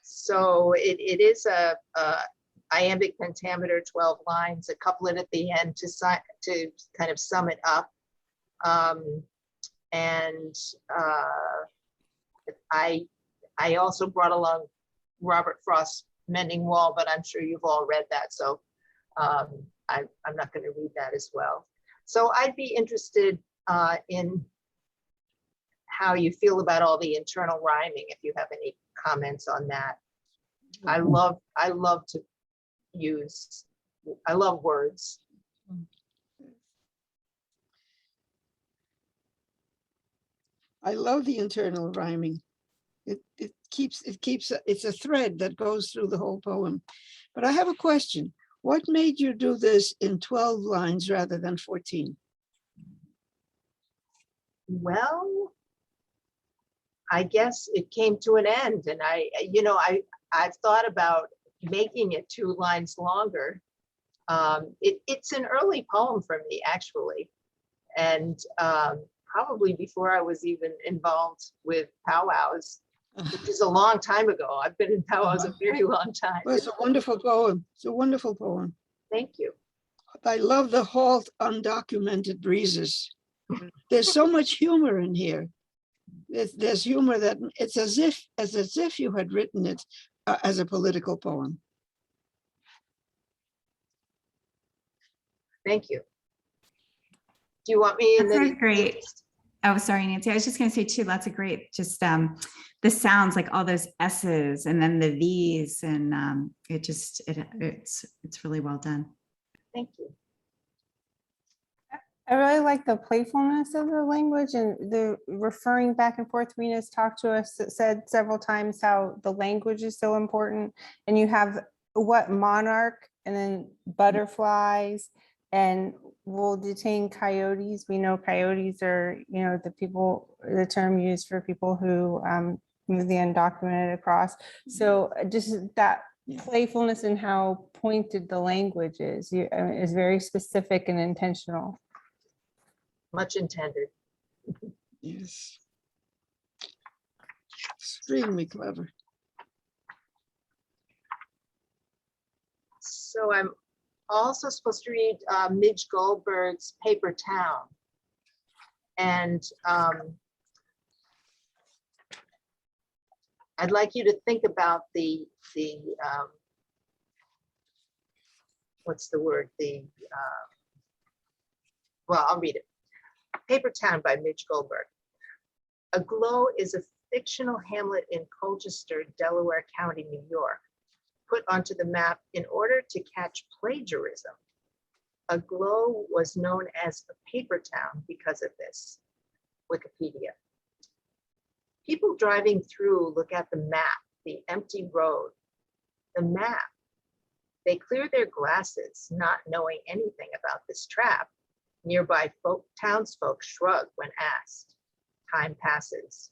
So it is a iambic pentameter, 12 lines, a couplet at the end to kind of sum it up. I also brought along Robert Frost's Mending Wall, but I'm sure you've all read that, so I'm not going to read that as well. So I'd be interested in how you feel about all the internal rhyming, if you have any comments on that. I love to use, I love words. I love the internal rhyming. It's a thread that goes through the whole poem. But I have a question. What made you do this in 12 lines rather than 14? Well, I guess it came to an end, and I've thought about making it 2 lines longer. It's an early poem for me, actually, and probably before I was even involved with powwows, which is a long time ago. I've been in powwows a very long time. Well, it's a wonderful poem. It's a wonderful poem. Thank you. I love the halt undocumented breezes. There's so much humor in here. There's humor that it's as if you had written it as a political poem. Thank you. Do you want me in That's great. Oh, sorry, Nancy. I was just going to say too, lots of great, just the sounds, like all those S's and then the V's, and it's really well done. Thank you. I really like the playfulness of the language and the referring back and forth. Rhina's talked to us, said several times how the language is so important. And you have what monarch and then butterflies, and we'll detain coyotes. We know coyotes are, the term used for people who move the undocumented across. So just that playfulness and how pointed the language is very specific and intentional. Much intended. Yes. Extremely clever. So I'm also supposed to read Mitch Goldberg's Paper Town. And I'd like you to think about the what's the word? Well, I'll read it. Paper Town by Mitch Goldberg. Aglow is a fictional hamlet in Colchester, Delaware County, New York, put onto the map in order to catch plagiarism. Aglow was known as a paper town because of this. Wikipedia. People driving through look at the map, the empty road, the map. They clear their glasses, not knowing anything about this trap. Nearby townsfolk shrug when asked. Time passes.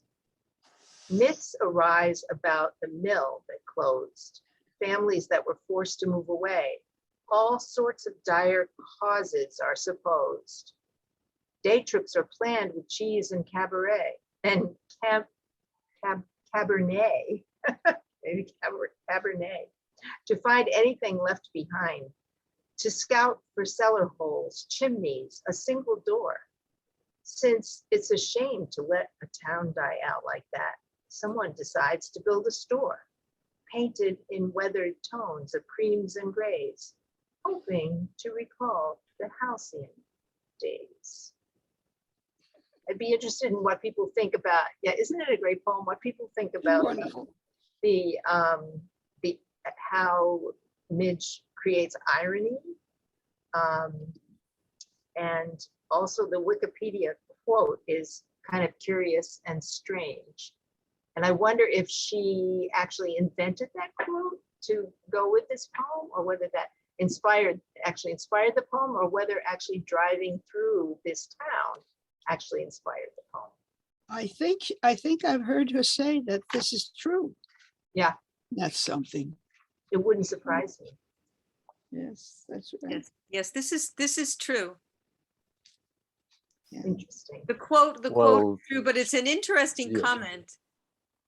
Myths arise about the mill that closed, families that were forced to move away. All sorts of dire causes are supposed. Day trips are planned with cheese and cabaret and cabernet, maybe cabernet, to find anything left behind. to scout for cellar holes, chimneys, a single door. Since it's a shame to let a town die out like that, someone decides to build a store, painted in weathered tones of creams and grays, hoping to recall the halcyon days. I'd be interested in what people think about, yeah, isn't it a great poem? What people think about Wonderful. the how Mitch creates irony, and also the Wikipedia quote is kind of curious and strange. And I wonder if she actually invented that quote to go with this poem, or whether that actually inspired the poem, or whether actually driving through this town actually inspired the poem. I think I've heard her say that this is true. Yeah, That's something. it wouldn't surprise me. Yes, that's right. Yes, this is true. Yeah. Interesting. The quote Well, is true, but it's an interesting yeah. comment.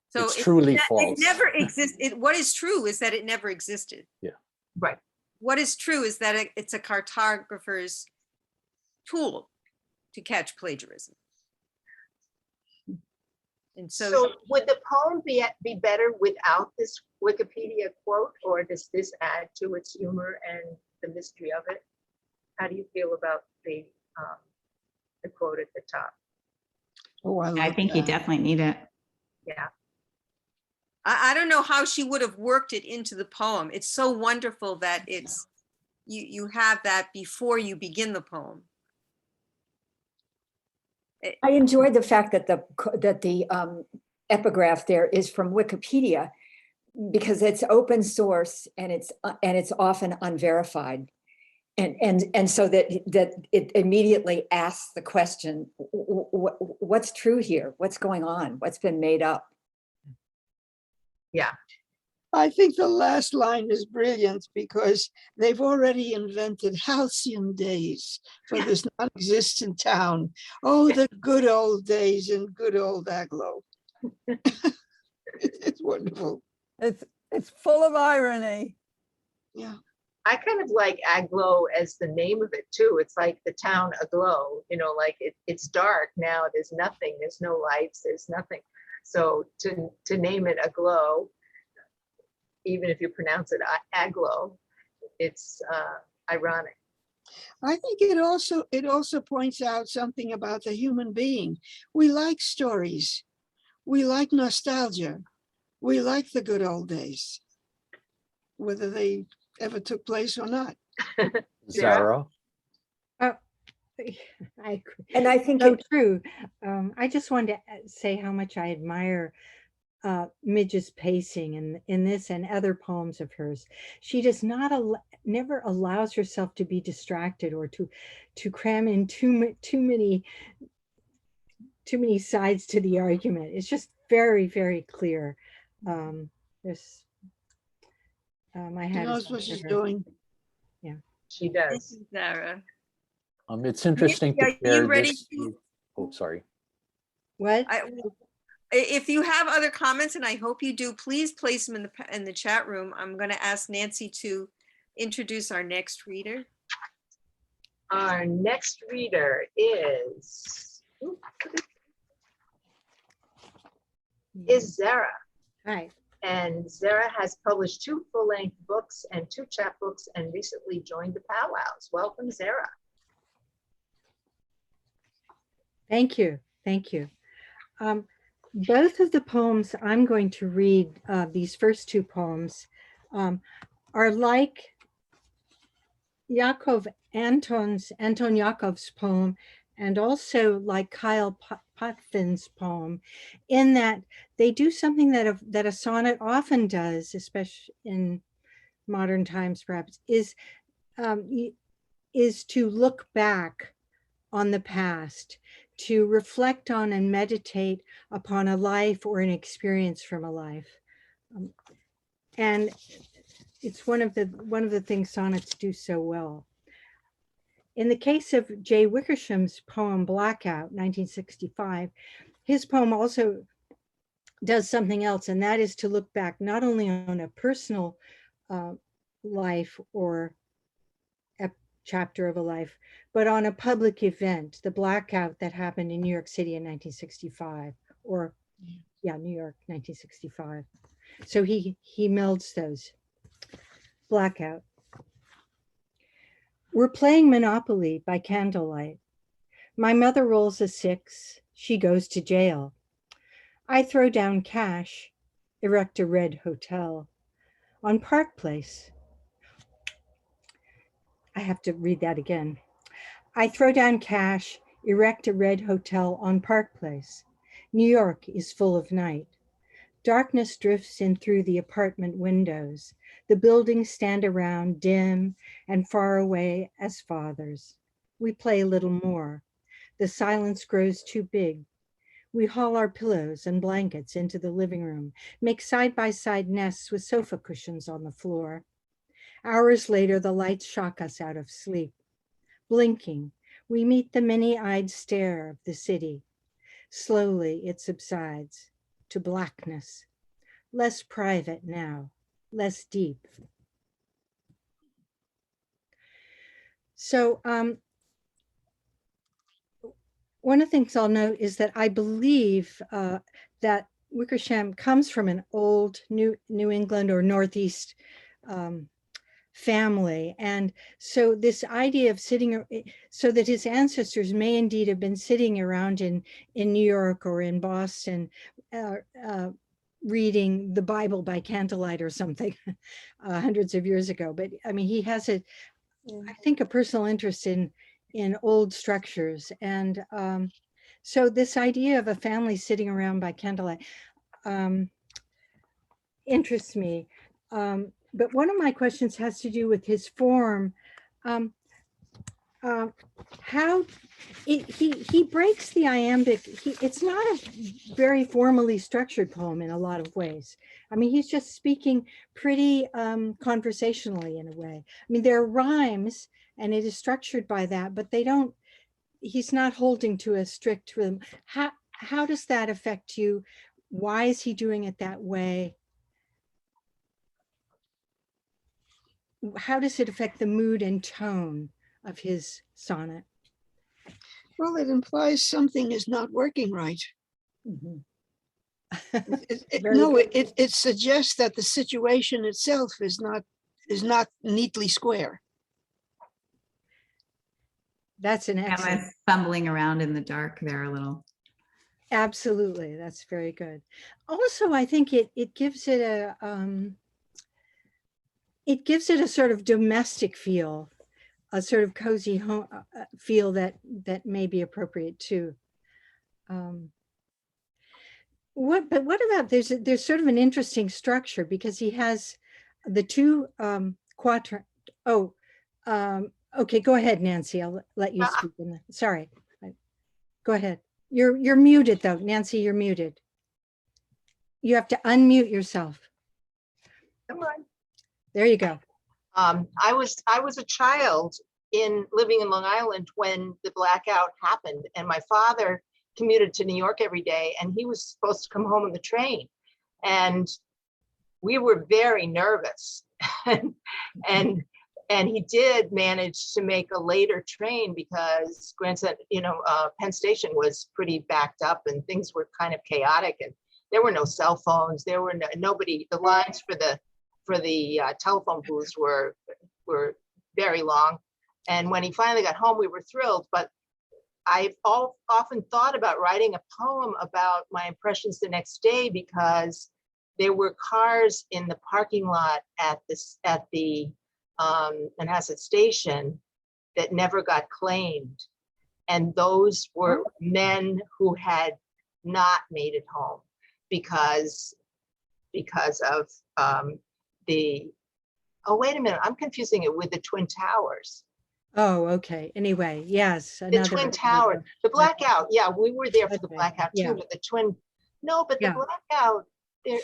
So It's truly it false. never existed. What is true is that it never existed. Right. What is true is that it's a cartographer's tool to catch plagiarism. And So would the poem be better without this Wikipedia quote, or does this add to its humor and the mystery of it? How do you feel about the quote at the top? Oh, I I like think you that. definitely need it. Yeah, I don't know how she would have worked it into the poem. It's so wonderful that it's you have that before you begin the poem. I enjoy the fact that the epigraph there is from Wikipedia, because it's open source and it's often unverified, and so that it immediately asks the question, what's true here? What's going on? What's been made up? yeah, I think the last line is brilliant, because they've already invented halcyon days for this non-existent town. Oh, the good old days in good old Aglow. It's wonderful. It's full of irony. Yeah. I kind of like Aglow as the name of it too. It's like the town aglow, like it's dark now, there's nothing, there's no lights, there's nothing. So to name it Aglow, even if you pronounce it Aglow, it's ironic. I think it also points out something about the human being. We like stories. We like nostalgia. We like the good old days, whether they ever took place or not. Zara. I agree. And I think So true. I just wanted to say how much I admire Midge's pacing in this and other poems of hers. She does not never allows herself to be distracted or to cram in too many sides to the argument. It's just very, very clear. There's my She hat knows is what off to she's her. doing. She Thank does. you, Zara. It's interesting Mitch, to are you pair ready this. to- Oh, sorry. What? If you have other comments, and I hope you do, please place them in the chat room. I'm going to ask Nancy to introduce our next reader. Our next reader is Zara. Hi. And Zara has published 2 full-length books and 2 chapbooks, and recently joined the Powows. Welcome, Zara. Thank you. Thank you. Both of the poems I'm going to read, these first 2 poems, are like Anton Yakov's poem, and also like Kyle Pottman's poem, in that they do something that a sonnet often does, especially in modern times, perhaps, is to look back on the past, to reflect on and meditate upon a life or an experience from a life. And it's one of the things sonnets do so well. In the case of Jay Wickersham's poem Blackout, 1965, his poem also does something else, and that is to look back not only on a personal life or chapter of a life, but on a public event, the blackout that happened in New York City in 1965, or yeah, New York, 1965. So he melds those. Blackout. We're playing Monopoly by candlelight. My mother rolls a 6. She goes to jail. I throw down cash, erect a red hotel on Park Place. I have to read that again. I throw down cash, erect a red hotel on Park Place. New York is full of night. Darkness drifts in through the apartment windows. The buildings stand around, dim and far away as fathers. We play a little more. The silence grows too big. We haul our pillows and blankets into the living room, make side-by-side nests with sofa cushions on the floor. Hours later, the lights shock us out of sleep. Blinking, we meet the many-eyed stare of the city. Slowly, it subsides to blackness, less private now, less deep. So one of the things I'll note is that I believe that Wickersham comes from an old New England or Northeast family. And so this idea of sitting, so that his ancestors may indeed have been sitting around in New York or in Boston, reading the Bible by candlelight or something hundreds of years ago. But I mean, he has I think, a personal interest in old structures. And so this idea of a family sitting around by candlelight interests me. But one of my questions has to do with his form. How he breaks the iambic. It's not a very formally structured poem in a lot of ways. I mean, he's just speaking pretty conversationally in a way. I mean, there are rhymes and it is structured by that, but he's not holding to a strict rhythm. How does that affect you? Why is he doing it that way? How does it affect the mood and tone of his sonnet? Well, it implies something is not working right. Mm-hmm. It suggests that the situation itself is not neatly square. That's an excellent. Emma's fumbling around in the dark there a little. Absolutely, that's very good. Also, I think it gives it a sort of domestic feel, a sort of cozy home feel that may be appropriate too. What about there's sort of an interesting structure because he has the two quatrain. Okay, go ahead, Nancy. I'll let you speak. Sorry, go ahead. You're muted though, Nancy. You're muted. You have to unmute yourself. Come on. There you go. I was a child living in Long Island when the blackout happened, and my father commuted to New York every day, and he was supposed to come home on the train, and we were very nervous, and he did manage to make a later train because Penn Station was pretty backed up and things were kind of chaotic, and there were no cell phones, there were nobody. The lines for the telephone booths were very long. And when he finally got home, we were thrilled. But I've often thought about writing a poem about my impressions the next day because there were cars in the parking lot at the Manhasset Station that never got claimed. And those were men who had not made it home because of wait a minute, I'm confusing it with the Twin Towers. Oh, okay. Anyway, yes. The Twin Towers, the blackout. Yeah, we were there for the blackout too, but the blackout there.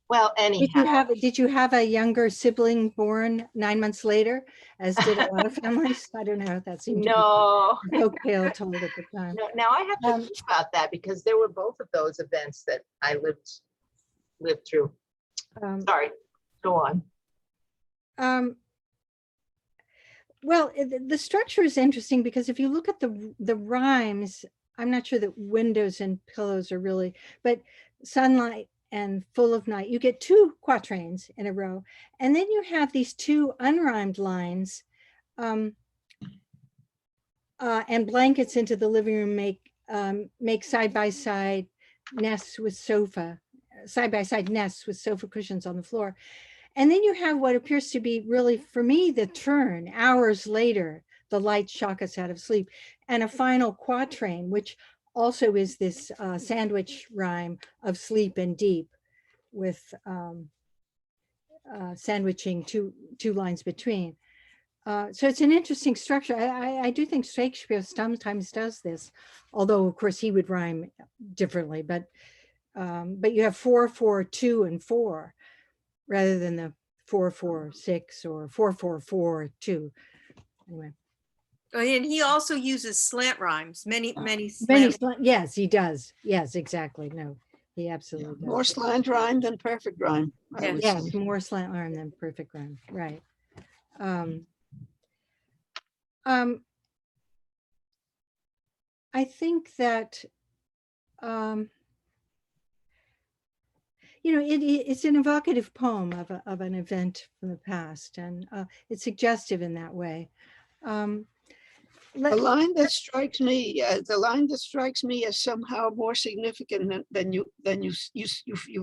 Well, anyhow. Did you have a younger sibling born 9 months later, as did a lot of families? I don't know. That seemed no folktale told at the time. No, now I have to think about that because there were both of those events that I lived through. Sorry, go on. Well, the structure is interesting because if you look at the rhymes, I'm not sure that windows and pillows are really, but sunlight and full of night, you get two quatrains in a row. And then you have these two unrhymed lines, and blankets into the living room make side by side nests with sofa, side by side nests with sofa cushions on the floor. And then you have what appears to be really, for me, the turn, hours later, the lights shock us out of sleep, and a final quatrain, which also is this sandwich rhyme of sleep and deep, with sandwiching two lines between. So it's an interesting structure. I do think Shakespeare sometimes does this, although of course he would rhyme differently, but you have 4, 4, 2, and 4, rather than the 4, 4, 6 or 4, 4, 4, 2. Anyway. And he also uses slant rhymes, many slant. Yes, he does. Yes, exactly. No, he absolutely does. More slant rhyme than perfect rhyme. I would Yes, say. more slant rhyme than perfect rhyme. Right. I think that it's an evocative poem of an event from the past, and it's suggestive in that way. The line that strikes me, as somehow more significant than you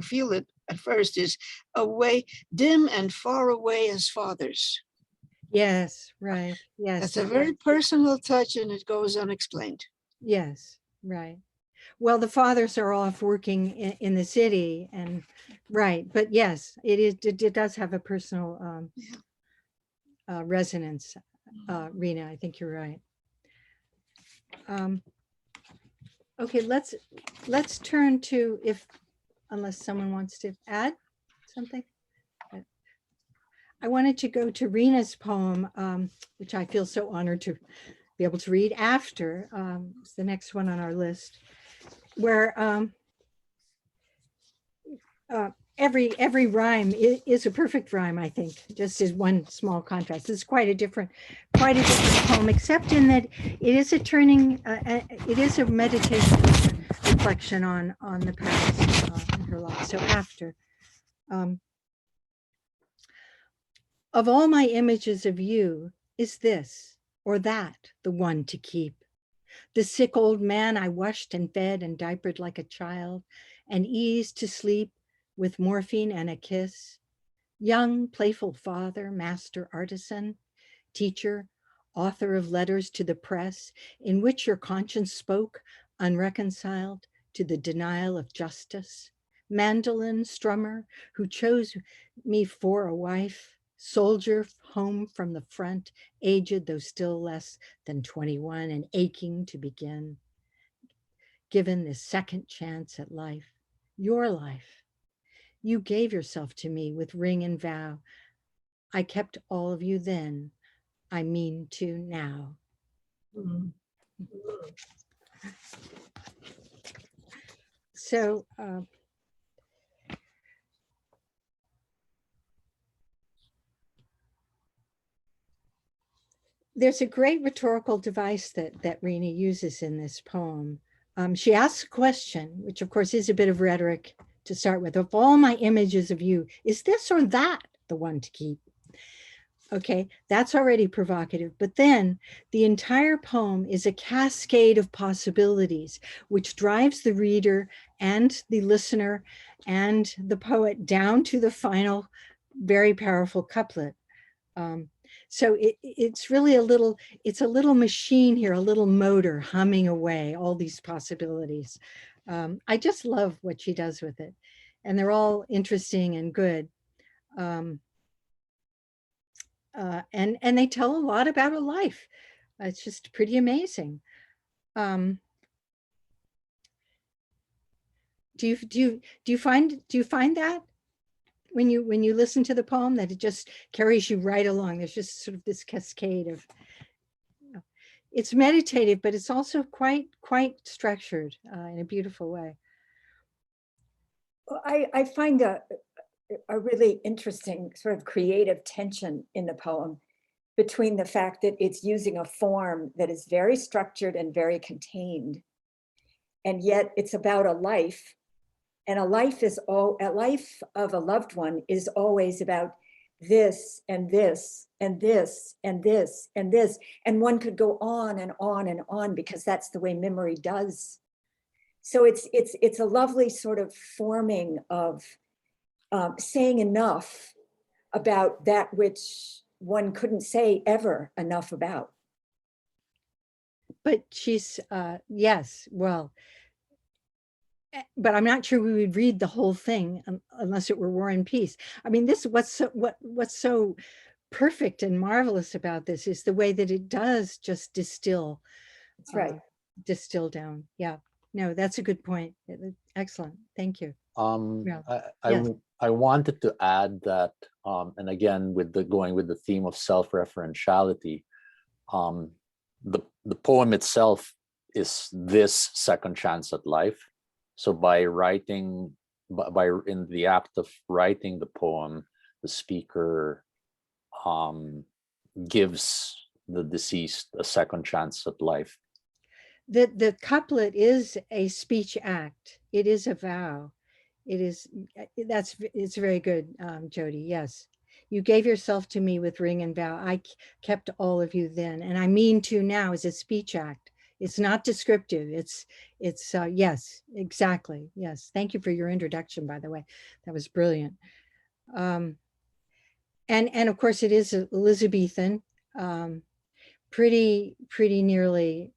feel it at first, is away, dim and far away as fathers. Yes, right. Yes. That's a very personal touch, and it goes unexplained. Yes, right. Well, the fathers are off working in the city, and right. But yes, it does have a personal resonance. Rhina, I think you're right. Okay, let's turn to, unless someone wants to add something. I wanted to go to Rhina's poem, which I feel so honored to be able to read after. It's the next one on our list, where every rhyme is a perfect rhyme, I think, just as one small contrast. It's quite a different poem, except in that it is it is a meditation reflection on the past in her life. So after. Of all my images of you, is this or that the one to keep? The sick old man I washed and fed and diapered like a child and eased to sleep with morphine and a kiss. Young, playful father, master artisan, teacher, author of letters to the press in which your conscience spoke unreconciled to the denial of justice. Mandolin strummer who chose me for a wife. Soldier home from the front, aged though still less than 21 and aching to begin. Given this second chance at life, your life. You gave yourself to me with ring and vow. I kept all of you then. I mean to now. So, there's a great rhetorical device that Rhina uses in this poem. She asks a question, which of course is a bit of rhetoric to start with. Of all my images of you, is this or that the one to keep? Okay, that's already provocative. But then the entire poem is a cascade of possibilities, which drives the reader and the listener and the poet down to the final, very powerful couplet. So it's really a little machine here, a little motor humming away all these possibilities. I just love what she does with it. And they're all interesting and good. And they tell a lot about her life. It's just pretty amazing. Do you find that when you listen to the poem, that it just carries you right along? There's just sort of this cascade of, it's meditative, but it's also quite structured in a beautiful way. Well, I find a really interesting sort of creative tension in the poem, between the fact that it's using a form that is very structured and very contained, and yet it's about a life. And a life of a loved one is always about this and this and this and this and this. And one could go on and on and on, because that's the way memory does. So it's a lovely sort of forming of saying enough about that which one couldn't say ever enough about. But she's, yes, well, but I'm not sure we would read the whole thing unless it were War and Peace. I mean, what's so perfect and marvelous about this is the way that it does just distill. That's right. Distill down. Yeah. No, that's a good point. Excellent. Thank you. Yeah. I wanted to add that, and again, going with the theme of self-referentiality, the poem itself is this second chance at life. So by writing, in the act of writing the poem, the speaker gives the deceased a second chance at life. The couplet is a speech act. It is a vow. It is, it's very good, Jody. Yes. You gave yourself to me with ring and vow. I kept all of you then. And I mean to now is a speech act. It's not descriptive. It's yes, exactly. Yes. Thank you for your introduction, by the way. That was brilliant. And of course it is Elizabethan, pretty nearly.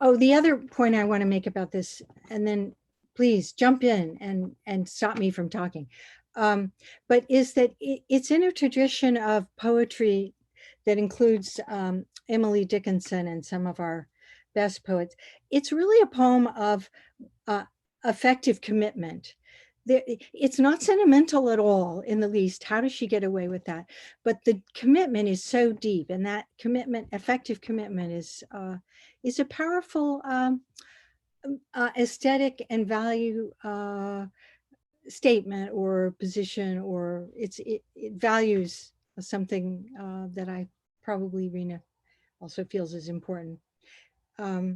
Oh, the other point I want to make about this, and then please jump in and stop me from talking. But is that it's in a tradition of poetry that includes Emily Dickinson and some of our best poets. It's really a poem of affective commitment. It's not sentimental at all in the least. How does she get away with that? But the commitment is so deep, and that commitment, affective commitment, is a powerful aesthetic and value statement or position, or it values something that I probably Rhina also feels is important. There's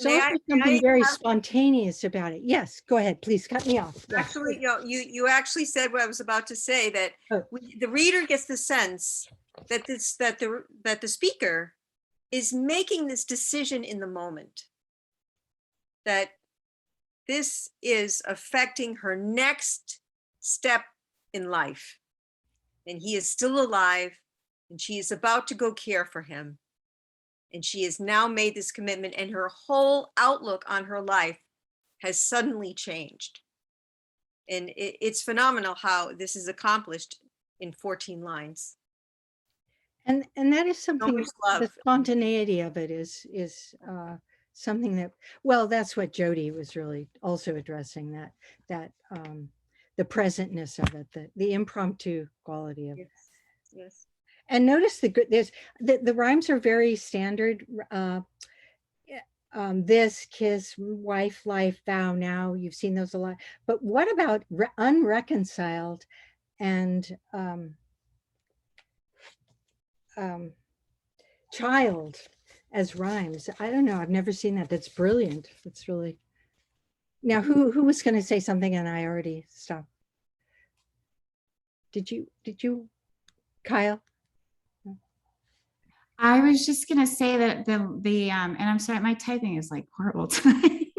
also something very spontaneous about it. Yes, go ahead, please cut me off. Yes. Actually, you actually said what I was about to say, that the reader gets the sense that the speaker is making this decision in the moment, that this is affecting her next step in life, and he is still alive, and she is about to go care for him. And she has now made this commitment, and her whole outlook on her life has suddenly changed. And it's phenomenal how this is accomplished in 14 lines. And that is something, the spontaneity of it is something that, well, that's what Jody was really also addressing, that the presentness of it, the impromptu quality of it. Yes. And notice the rhymes are very standard. This, kiss, wife, life, vow, now. You've seen those a lot. But what about unreconciled and child as rhymes? I don't know. I've never seen that. That's brilliant. That's really. Now, who was going to say something and I already stopped? Did you, Kyle? I was just gonna say that and I'm sorry, my typing is like horrible tonight.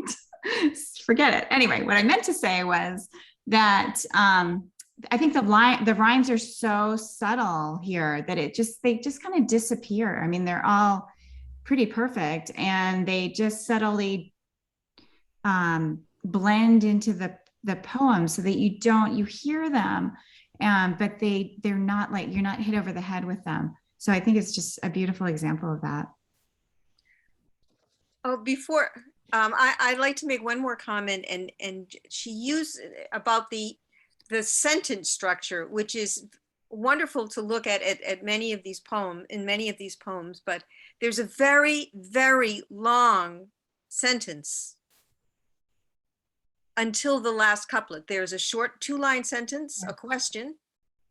Forget it. Anyway, what I meant to say was that I think the rhymes are so subtle here that they just kind of disappear. I mean, they're all pretty perfect, and they just subtly blend into the poem so that you hear them, but they're not like, you're not hit over the head with them. So I think it's just a beautiful example of that. Oh, before I'd like to make one more comment, and she used about the sentence structure, which is wonderful to look at many of these poems, but there's a very, very long sentence until the last couplet. There's a short 2-line sentence, a question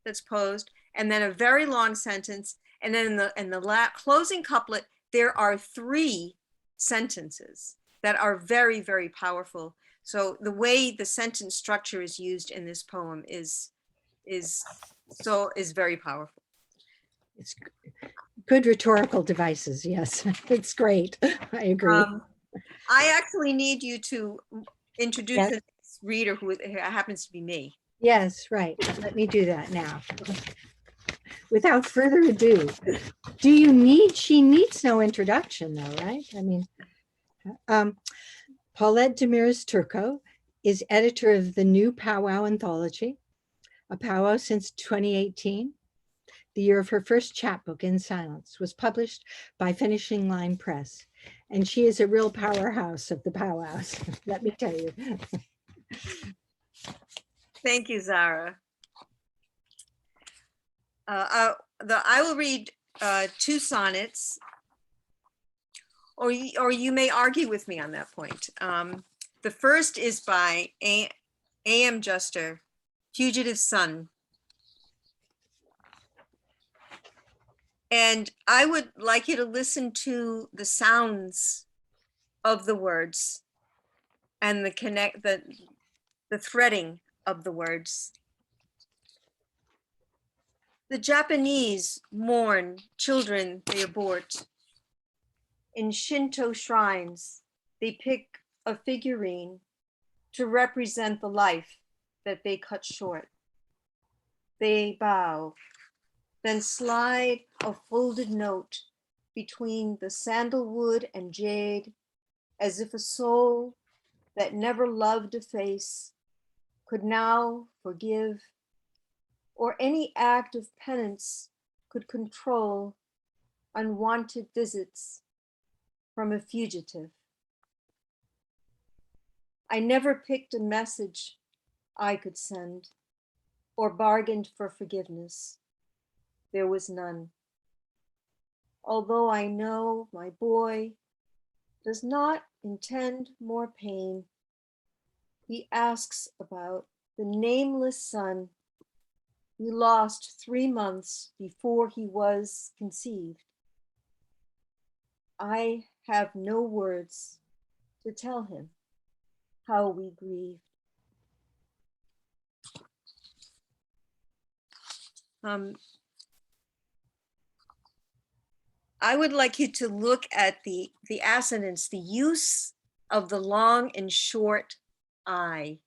that's posed, and then a very long sentence. And then in the closing couplet, there are 3 sentences that are very, very powerful. So the way the sentence structure is used in this poem is very powerful. It's good rhetorical devices. Yes, it's great. I agree. I actually need you to introduce Yes. the next reader, who happens to be me. Yes, right. Let me do that now. Without further ado, she needs no introduction though, right? I mean, Paulette Demers Turco is editor of the new Powow Anthology, a powwow since 2018. The year of her first chapbook, In Silence, was published by Finishing Line Press. And she is a real powerhouse of the powwows, let me tell you. Thank you, Zara. I will read 2 sonnets, or you may argue with me on that point. The first is by A.M. Juster, Fugitive Son. And I would like you to listen to the sounds of the words and the threading of the words. The Japanese mourn children they abort. In Shinto shrines, they pick a figurine to represent the life that they cut short. They bow, then slide a folded note between the sandalwood and jade, as if a soul that never loved a face could now forgive, or any act of penance could control unwanted visits from a fugitive. I never picked a message I could send or bargained for forgiveness. There was none. Although I know my boy does not intend more pain, he asks about the nameless son we lost 3 months before he was conceived. I have no words to tell him how we grieved. I would like you to look at the assonance, the use of the long and short I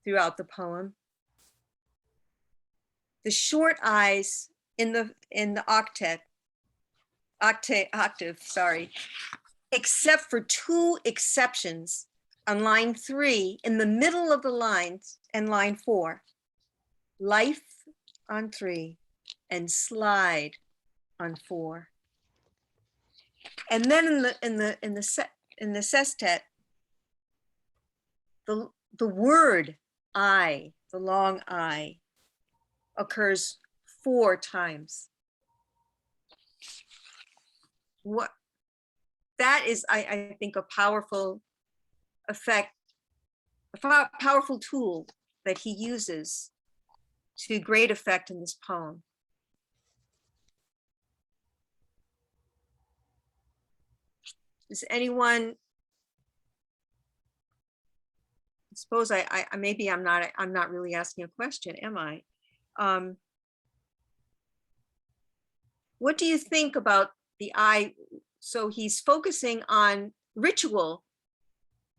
throughout the poem. The short I's in the octave, except for 2 exceptions on line 3, in the middle of the lines, and line 4. Life on 3 and slide on 4. And then in the sestet, the word I, the long I, occurs 4 times. What that is, I think, a powerful effect, a powerful tool that he uses to great effect in this poem. Does anyone? I suppose maybe I'm not really asking a question, am I? What do you think about the I? So he's focusing on ritual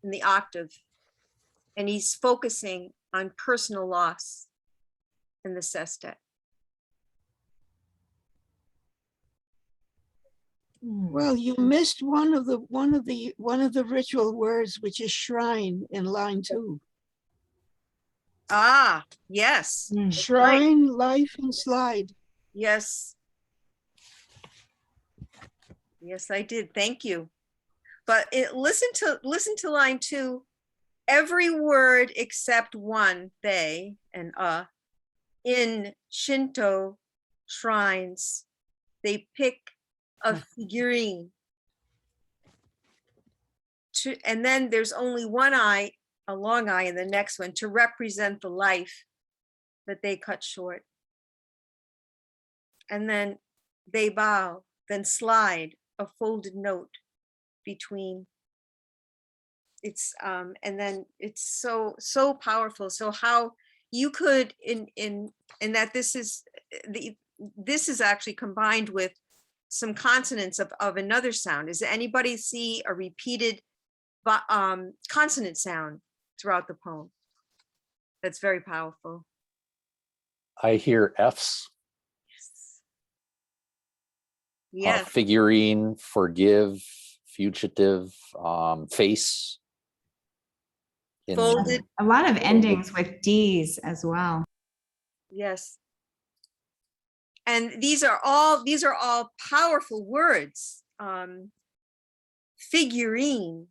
in the octave, and he's focusing on personal loss in the sestet. Well, you missed one of the ritual words, which is shrine in line 2. Ah, yes. Shrine, life, and slide. Yes. Yes, I did. Thank you. But listen to line 2. Every word except one, they and in Shinto shrines, they pick a figurine. And then there's only one I, a long I in the next one, to represent the life that they cut short. And then they bow, then slide a folded note between. It's and then it's so powerful. So how you could in that this is actually combined with some consonants of another sound. Does anybody see a repeated consonant sound throughout the poem? That's very powerful. I hear F's. Yes. Figurine, forgive, fugitive, face. Folded. A lot of endings with D's as well. Yes. And these are all powerful words. Figurine,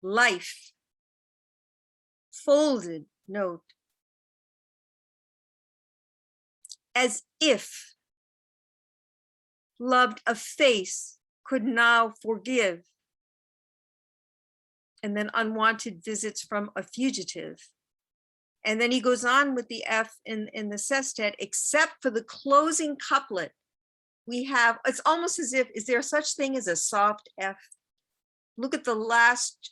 life, folded note, as if loved a face could now forgive, and then unwanted visits from a fugitive. And then he goes on with the F in the sestet, except for the closing couplet. We have, it's almost as if, is there such thing as a soft F? Look at the last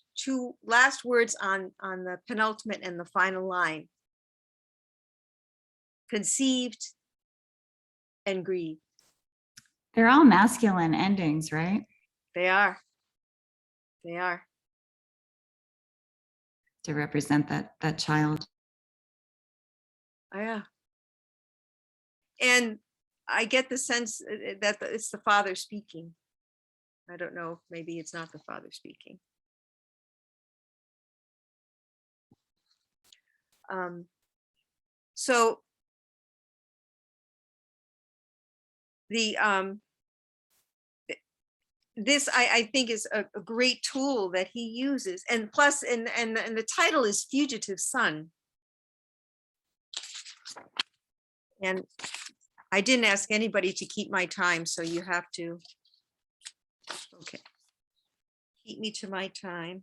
words on the penultimate and the final line. Conceived and grieved. They're all masculine endings, right? They are. They are. To represent that child. Oh, yeah. And I get the sense that it's the father speaking. I don't know, maybe it's not the father speaking. So the this I think is a great tool that he uses, and plus and the title is Fugitive Son. And I didn't ask anybody to keep my time, so you have to, okay, keep me to my time.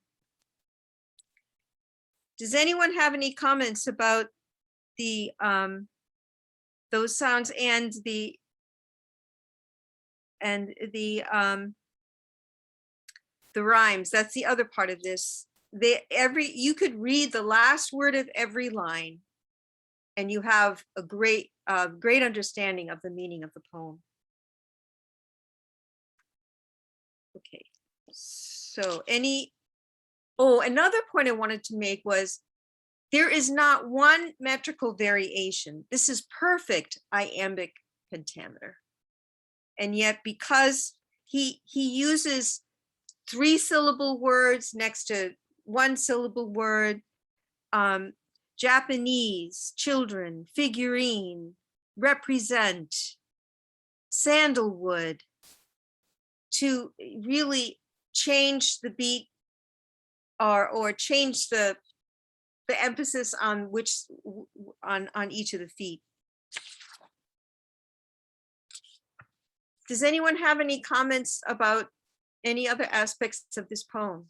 Does anyone have any comments about the those sounds and the rhymes? That's the other part of this. You could read the last word of every line, and you have a great understanding of the meaning of the poem. Okay, so another point I wanted to make was there is not one metrical variation. This is perfect iambic pentameter. And yet, because he uses 3-syllable words next to 1-syllable word, Japanese, children, figurine, represent, sandalwood, to really change the beat or change the emphasis on on each of the feet. Does anyone have any comments about any other aspects of this poem?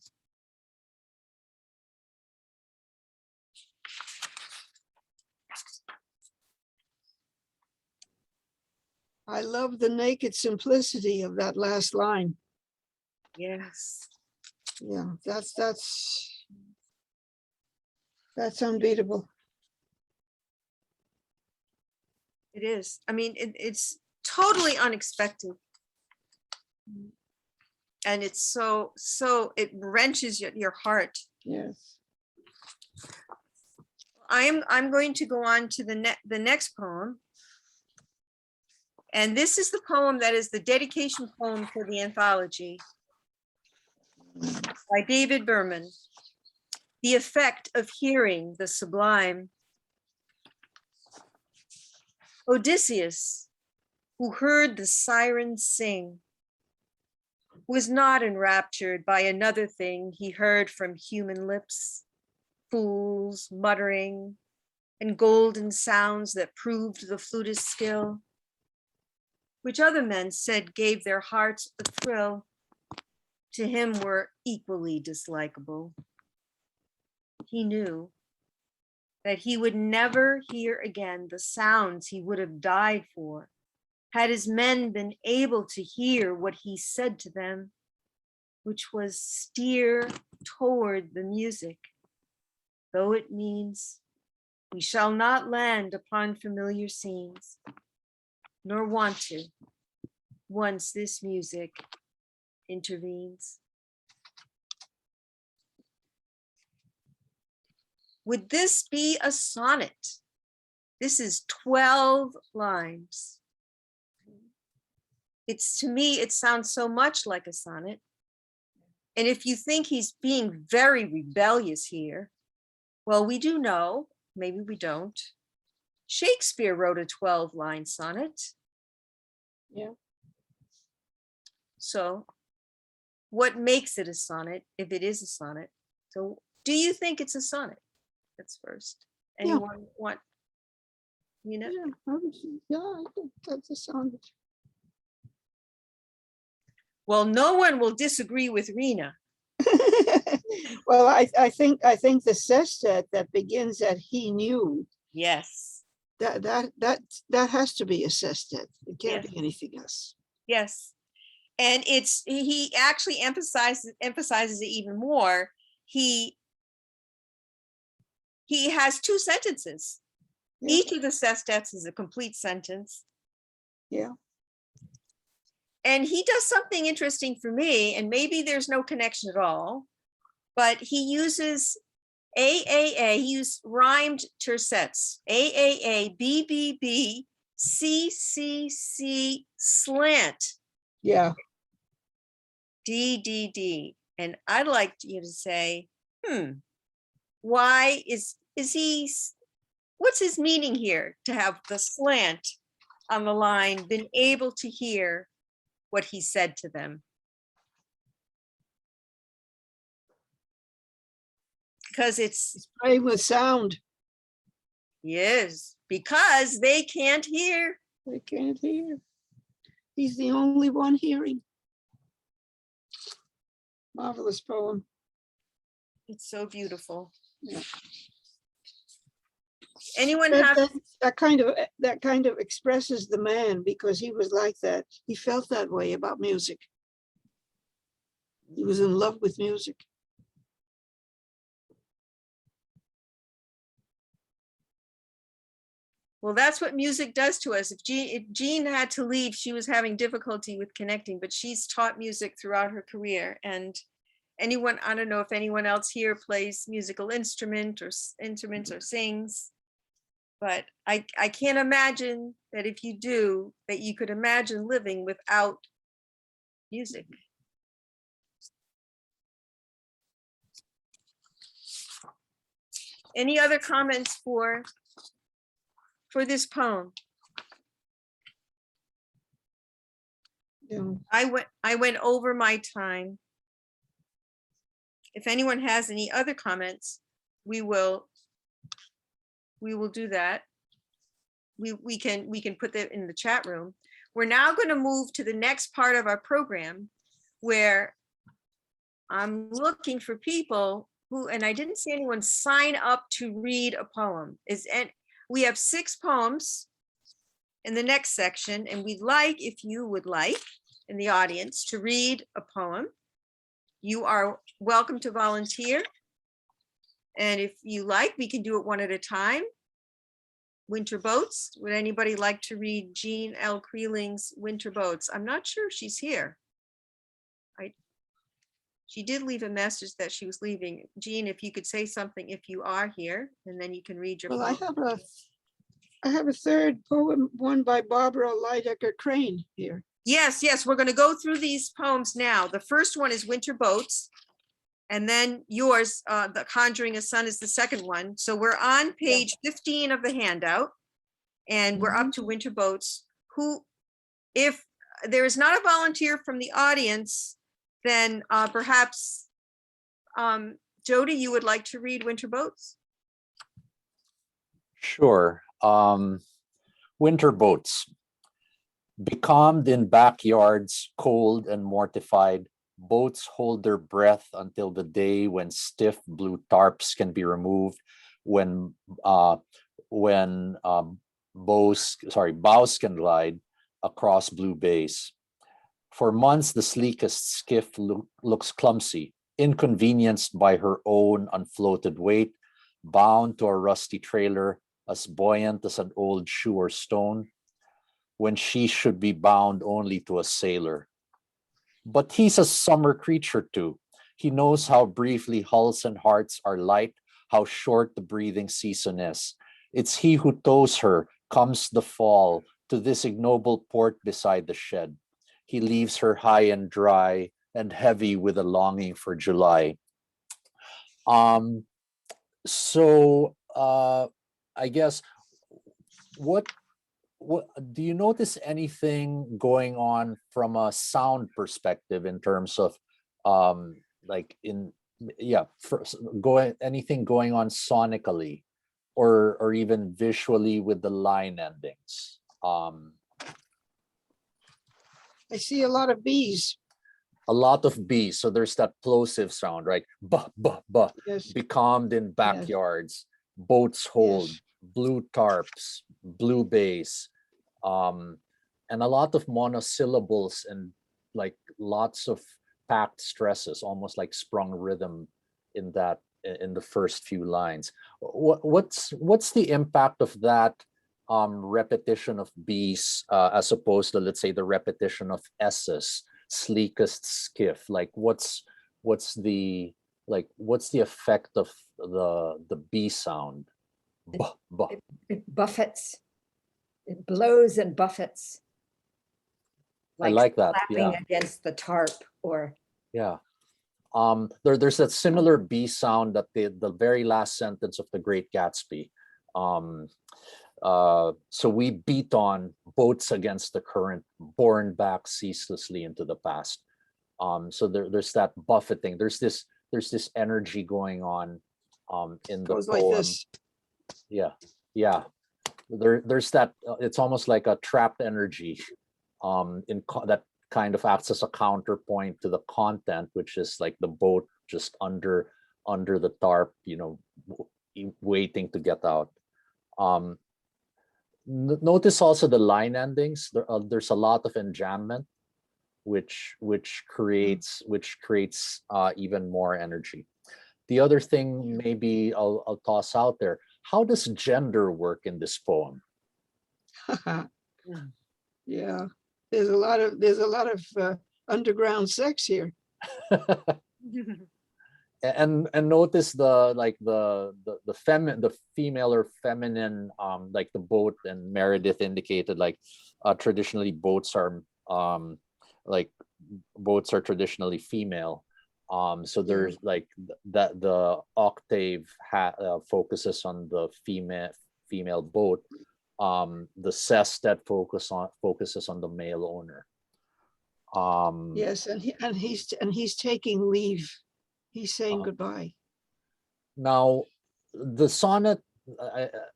I love the naked simplicity of that last line. Yes. Yeah, that's unbeatable. It is. I mean, it's totally unexpected. And it's so it wrenches your heart. Yes. I'm going to go on to the next poem. And this is the poem that is the dedication poem for the anthology by David Berman. The effect of hearing the sublime. Odysseus, who heard the sirens sing, was not enraptured by another thing he heard from human lips, fools muttering, and golden sounds that proved the flutist's skill, which other men said gave their hearts a thrill, to him were equally dislikable. He knew that he would never hear again the sounds he would have died for, had his men been able to hear what he said to them, which was steer toward the music, though it means we shall not land upon familiar scenes, nor want to, once this music intervenes. Would this be a sonnet? This is 12 lines. It's, to me, it sounds so much like a sonnet. And if you think he's being very rebellious here, well, we do know, maybe we don't. Shakespeare wrote a 12-line sonnet. Yeah. So what makes it a sonnet if it is a sonnet? So do you think it's a sonnet? That's first. Yeah. Anyone want, you know? Yeah, I think that's a sonnet. Well, no one will disagree with Rhina. Well, I think the sestet that begins at he knew, Yes, that has to be a sestet. It can't Yes. be anything else. yes. And it's, he actually emphasizes it even more. He has two sentences. Yeah. Each of the sestets is a complete sentence. Yeah. And he does something interesting for me, and maybe there's no connection at all, but he uses AAA, he used rhymed tercets, AAA, BBB, CCC, slant, Yeah. DDD. And I'd like you to say, why is he, what's his meaning here to have the slant on the line, been able to hear what he said to them? Because it's Playing with sound. yes, because they can't hear. They can't hear. He's the only one hearing. Marvelous poem. It's so beautiful. Yeah. Anyone That, have, that kind of expresses the man, because he was like that. He felt that way about music. He was in love with music. well, that's what music does to us. If Jean had to leave, she was having difficulty with connecting, but she's taught music throughout her career. And anyone, I don't know if anyone else here plays musical instruments or sings, but I can't imagine that if you do, that you could imagine living without music. Any other comments for this poem? Yeah. I went over my time. If anyone has any other comments, we will do that. We can put that in the chat room. We're now going to move to the next part of our program, where I'm looking for people who, and I didn't see anyone sign up to read a poem. We have 6 poems in the next section, and we'd like, if you would like, in the audience, to read a poem. You are welcome to volunteer. And if you like, we can do it one at a time. Winter Boats. Would anybody like to read Jean L. Creeling's Winter Boats? I'm not sure if she's here. She did leave a message that she was leaving. Jean, if you could say something if you are here, and then you can read your Well, poem. I have a third poem, one by Barbara Lydecker Crane here. Yes, we're going to go through these poems now. The first one is Winter Boats, and then yours, The Conjuring a Sun, is the second one. So we're on page 15 of the handout, and we're up to Winter Boats. If there is not a volunteer from the audience, then perhaps Jody, you would like to read Winter Boats? Sure. Winter Boats. Becalmed in backyards, cold and mortified, boats hold their breath until the day when stiff blue tarps can be removed when bows can glide across blue bays. For months, the sleekest skiff looks clumsy, inconvenienced by her own unfloated weight, bound to a rusty trailer, as buoyant as an old shoe or stone, when she should be bound only to a sailor. But he's a summer creature too. He knows how briefly hulls and hearts are light, how short the breathing season is. It's he who tows her, comes the fall, to this ignoble port beside the shed. He leaves her high and dry and heavy with a longing for July. I guess what do you notice anything going on from a sound perspective in terms of anything going on sonically or even visually with the line endings? I see a lot of bees. A lot of bees. So there's that plosive sound, right? Bah, bah, bah. Yes. Becalmed in backyards, boats hold, Yes. blue tarps, blue bays, and a lot of monosyllables and like lots of packed stresses, almost like sprung rhythm in the first few lines. What's the impact of that repetition of B's as opposed to, let's say, the repetition of S's, sleekest skiff? Like what's the effect of the B sound? Buh, buh. It buffets. It blows and buffets. I like that. Slapping Yeah. against the tarp or. Yeah. There's that similar B sound that the very last sentence of The Great Gatsby. So we beat on boats against the current, borne back ceaselessly into the past. So there's that buffeting. There's this energy going on in the Goes poem. like this. Yeah. There's that. It's almost like a trapped energy that kind of acts as a counterpoint to the content, which is like the boat just under the tarp, waiting to get out. Notice also the line endings. There's a lot of enjambment, which creates even more energy. The other thing maybe I'll toss out there: how does gender work in this poem? Yeah, there's a lot of underground sex here. And notice the female or feminine, like the boat, and Meredith indicated traditionally boats are traditionally female. So there's like that the octave focuses on the female boat. The sestet focuses on the male owner. Yes, and he's taking leave. He's saying goodbye. Now, the sonnet,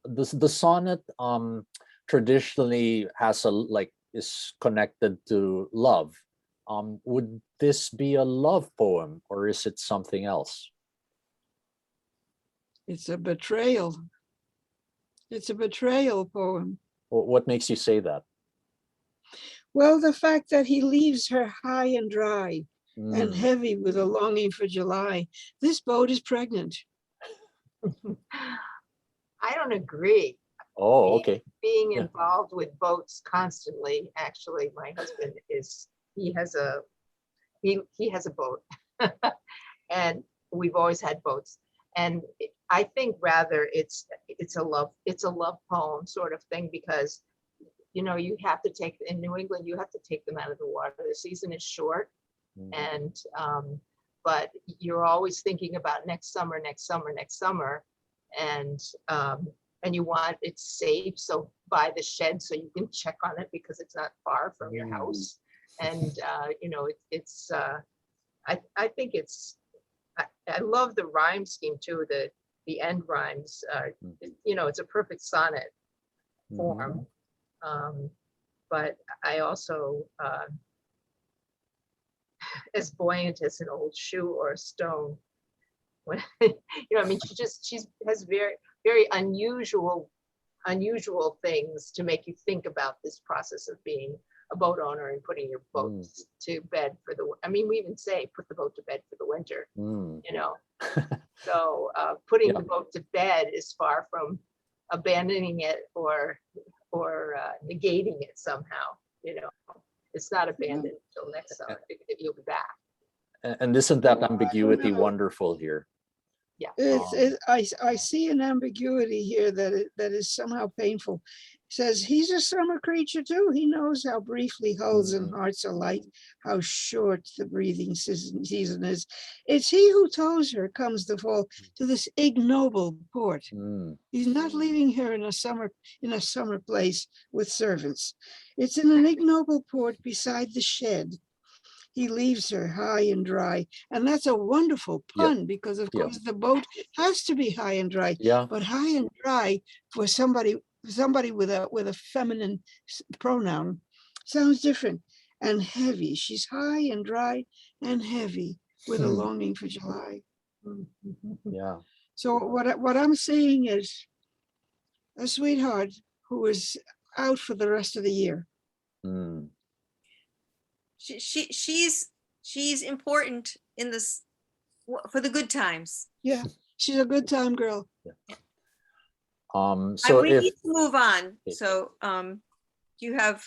the sonnet traditionally is connected to love. Would this be a love poem, or is it something else? It's a betrayal. It's a betrayal poem. What makes you say that? Well, the fact that he leaves her high and dry and heavy with a longing for July. This boat is pregnant. I don't agree. Oh, okay. Being involved with boats constantly. Actually, my husband he has a boat, and we've always had boats. And I think rather it's a love poem sort of thing, because you have to take, in New England, you have to take them out of the water. The season is short, and but you're always thinking about next summer, and you want it safe, so by the shed so you can check on it because it's not far from your house. And I think I love the rhyme scheme too. The end rhymes, it's a perfect sonnet form. But I also, as buoyant as an old shoe or a stone, when she has very, very unusual things to make you think about this process of being a boat owner and putting your boats to bed for the, I mean, we even say, put the boat to bed for the winter, you know? So putting the boat to bed is far from abandoning it or negating it somehow, you know? It's not abandoned until next summer, if you'll be back. And isn't that ambiguity wonderful here? Yeah. I see an ambiguity here that is somehow painful. It says he's a summer creature too. He knows how briefly hulls and hearts are light, how short the breathing season is. It's he who tows her comes the fall to this ignoble port. He's not leaving her in a summer place with servants. It's in an ignoble port beside the shed. He leaves her high and dry. And that's a wonderful pun because of course the boat has to be high and dry. But high and dry for somebody with a feminine pronoun sounds different. And heavy. She's high and dry and heavy with a longing for July. Yeah. So what I'm seeing is a sweetheart who is out for the rest of the year. She's important in this for the good times. Yeah, she's a good time girl. So we if need to move on. So you have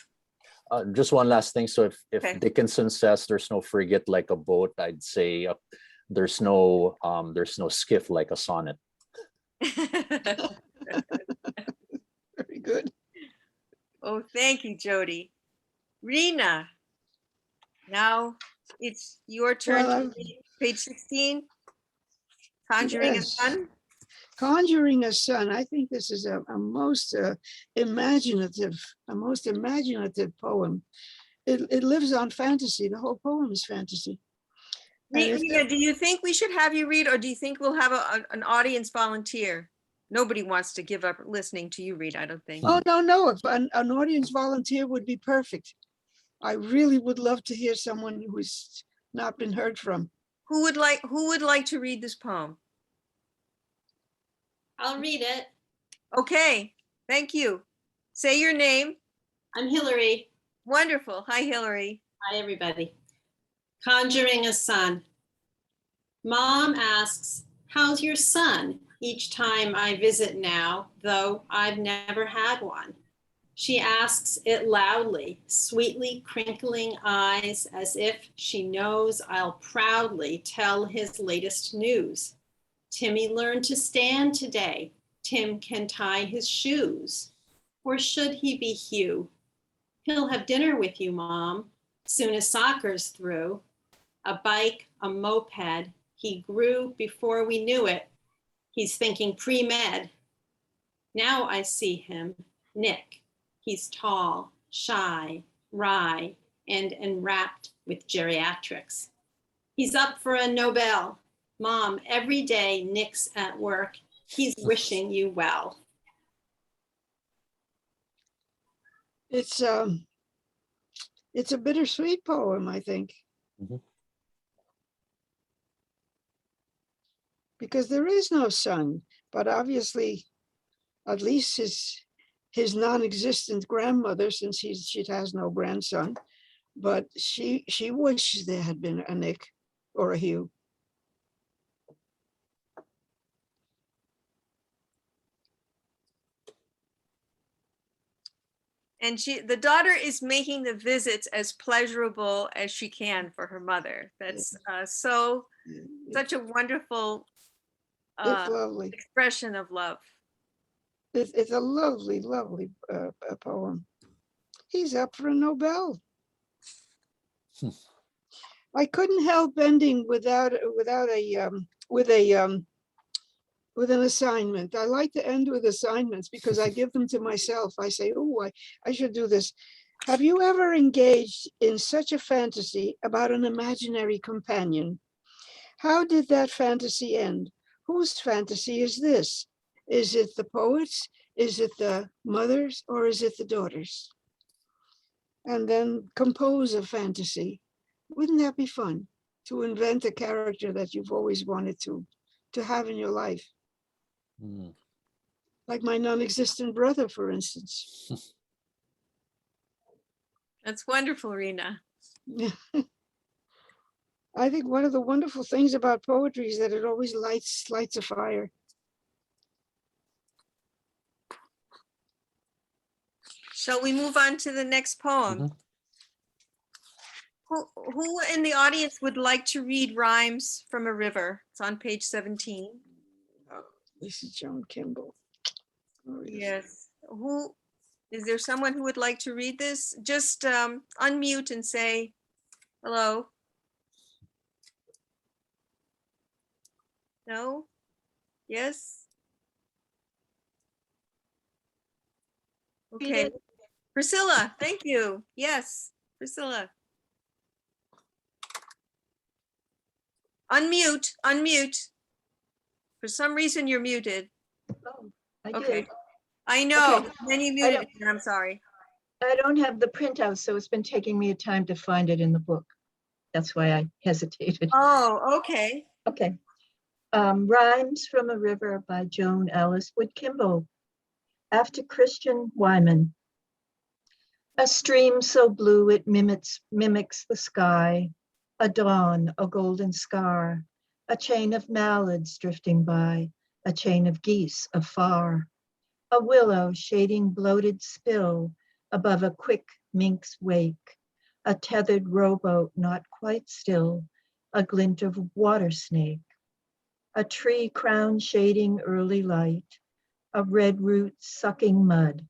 just one last thing. So if Okay. Dickinson says there's no frigate like a boat, I'd say there's no skiff like a sonnet. Very good. Oh, thank you, Jody. Rhina, now it's your turn Well, to read page 16. Conjuring a Yes. Sun. Conjuring a Sun. I think this is a most imaginative poem. It lives on fantasy. The whole poem is fantasy. And it's- Rhina, do you think we should have you read, or do you think we'll have an audience volunteer? Nobody wants to give up listening to you read, I don't think. Oh, no. If an audience volunteer would be perfect. I really would love to hear someone who's not been heard from. Who would like to read this poem? I'll read it. Okay, thank you. Say your name. I'm Hillary. Wonderful. Hi, Hillary. Hi, everybody. Conjuring a Sun. Mom asks, "How's your son?" each time I visit now, though I've never had one. She asks it loudly, sweetly crinkling eyes, as if she knows I'll proudly tell his latest news. Timmy learned to stand today. Tim can tie his shoes. Or should he be Hugh? He'll have dinner with you, Mom, soon as soccer's through. A bike, a moped, he grew before we knew it. He's thinking pre-med. Now I see him, Nick. He's tall, shy, wry, and enwrapped with geriatrics. He's up for a Nobel. Mom, every day Nick's at work. He's wishing you well. It's a bittersweet poem, I think. Because there is no son, but obviously, at least his non-existent grandmother, since she has no grandson, but she wishes there had been a Nick or a Hugh. And the daughter is making the visits as pleasurable as she can for her mother. That's such a wonderful It's lovely. expression of love. It's a lovely, lovely poem. He's up for a Nobel. I couldn't help ending with an assignment. I like to end with assignments because I give them to myself. I say, oh, I should do this. Have you ever engaged in such a fantasy about an imaginary companion? How did that fantasy end? Whose fantasy is this? Is it the poet's? Is it the mother's? Or is it the daughter's? And then compose a fantasy. Wouldn't that be fun? To invent a character that you've always wanted to have in your life. Like my non-existent brother, for instance. That's wonderful, Rhina. I think one of the wonderful things about poetry is that it always lights a fire. Shall we move on to the next poem? Who in the audience would like to read Rhymes from a River? It's on page 17. Oh, this is Joan Kimball. Oh, Yes. Who is there someone who would like to read this? Just unmute and say hello. No? Yes? Okay. Priscilla, thank you. Yes, Priscilla. Unmute, unmute. For some reason, you're muted. Oh, I Okay. did. I know, Okay. then you muted, me, I'm sorry. I don't have the printout, so it's been taking me a time to find it in the book. That's why I hesitated. Oh, okay. Okay. Rhymes from a River by Joan Kimball. After Christian Wyman. A stream so blue it mimics the sky, a dawn, a golden scar, a chain of mallards drifting by, a chain of geese afar, a willow shading bloated spill above a quick mink's wake, a tethered rowboat not quite still, a glint of water snake, a tree crown shading early light, a red root sucking mud,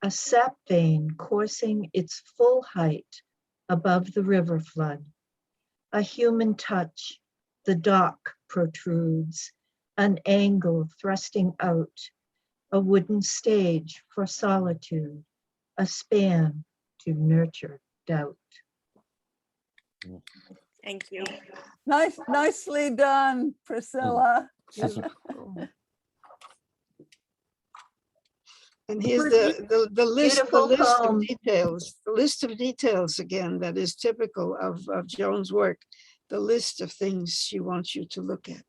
a sap vein coursing its full height above the river flood, a human touch, the dock protrudes, an angle thrusting out, a wooden stage for solitude, a span to nurture doubt. Thank you. Nicely done, Priscilla. And here's the list Beautiful of details, the list of details again that is typical of Joan's work, the list of things she wants you to look at.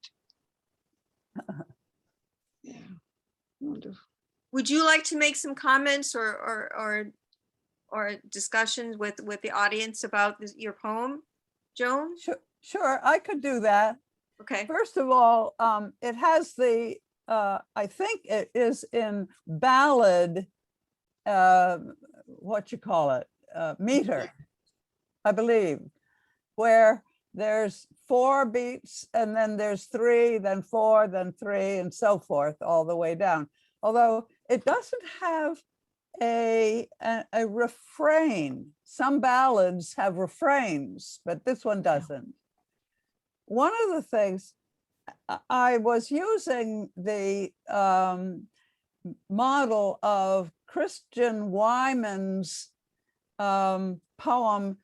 Yeah, wonderful. Would you like to make some comments or discussions with the audience about your poem, Joan? Sure, I could do that. Okay. First of all, it has the, I think it is in ballad, meter, I believe, where there's 4 beats and then there's 3, then 4, then 3, and so forth all the way down. Although it doesn't have a refrain. Some ballads have refrains, but this one doesn't. One of the things, I was using the model of Christian Wyman's poem,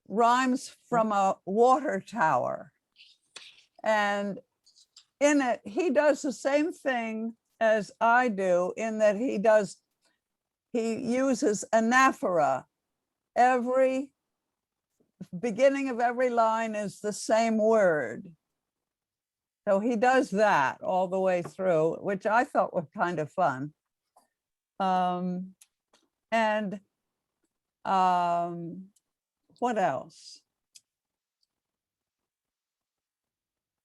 Rhymes from a Water Tower. And in it, he does the same thing as I do, in that he uses anaphora. Every beginning of every line is the same word. So he does that all the way through, which I thought was kind of fun. What else?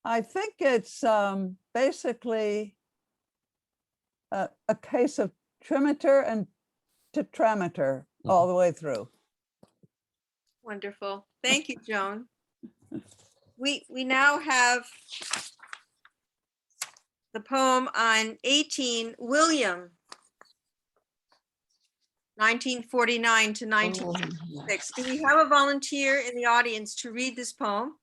I think it's basically a case of trimeter and tetrameter all the way through. Wonderful. Thank you, Joan. We now have the poem on 18, William, 1949 to 1966. Do we have a volunteer in the audience to read this poem?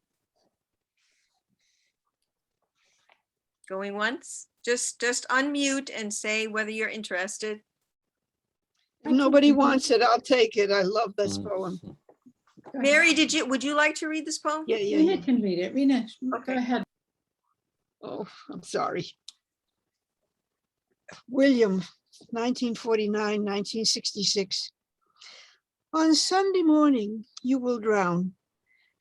Going once? Just unmute and say whether you're interested. If nobody wants it, I'll take it. I love this poem. Mary, would you like to read this poem? Yeah. Rhina can read it. Rhina, Okay. go ahead. Oh, I'm sorry. William, 1949, 1966. On Sunday morning, you will drown,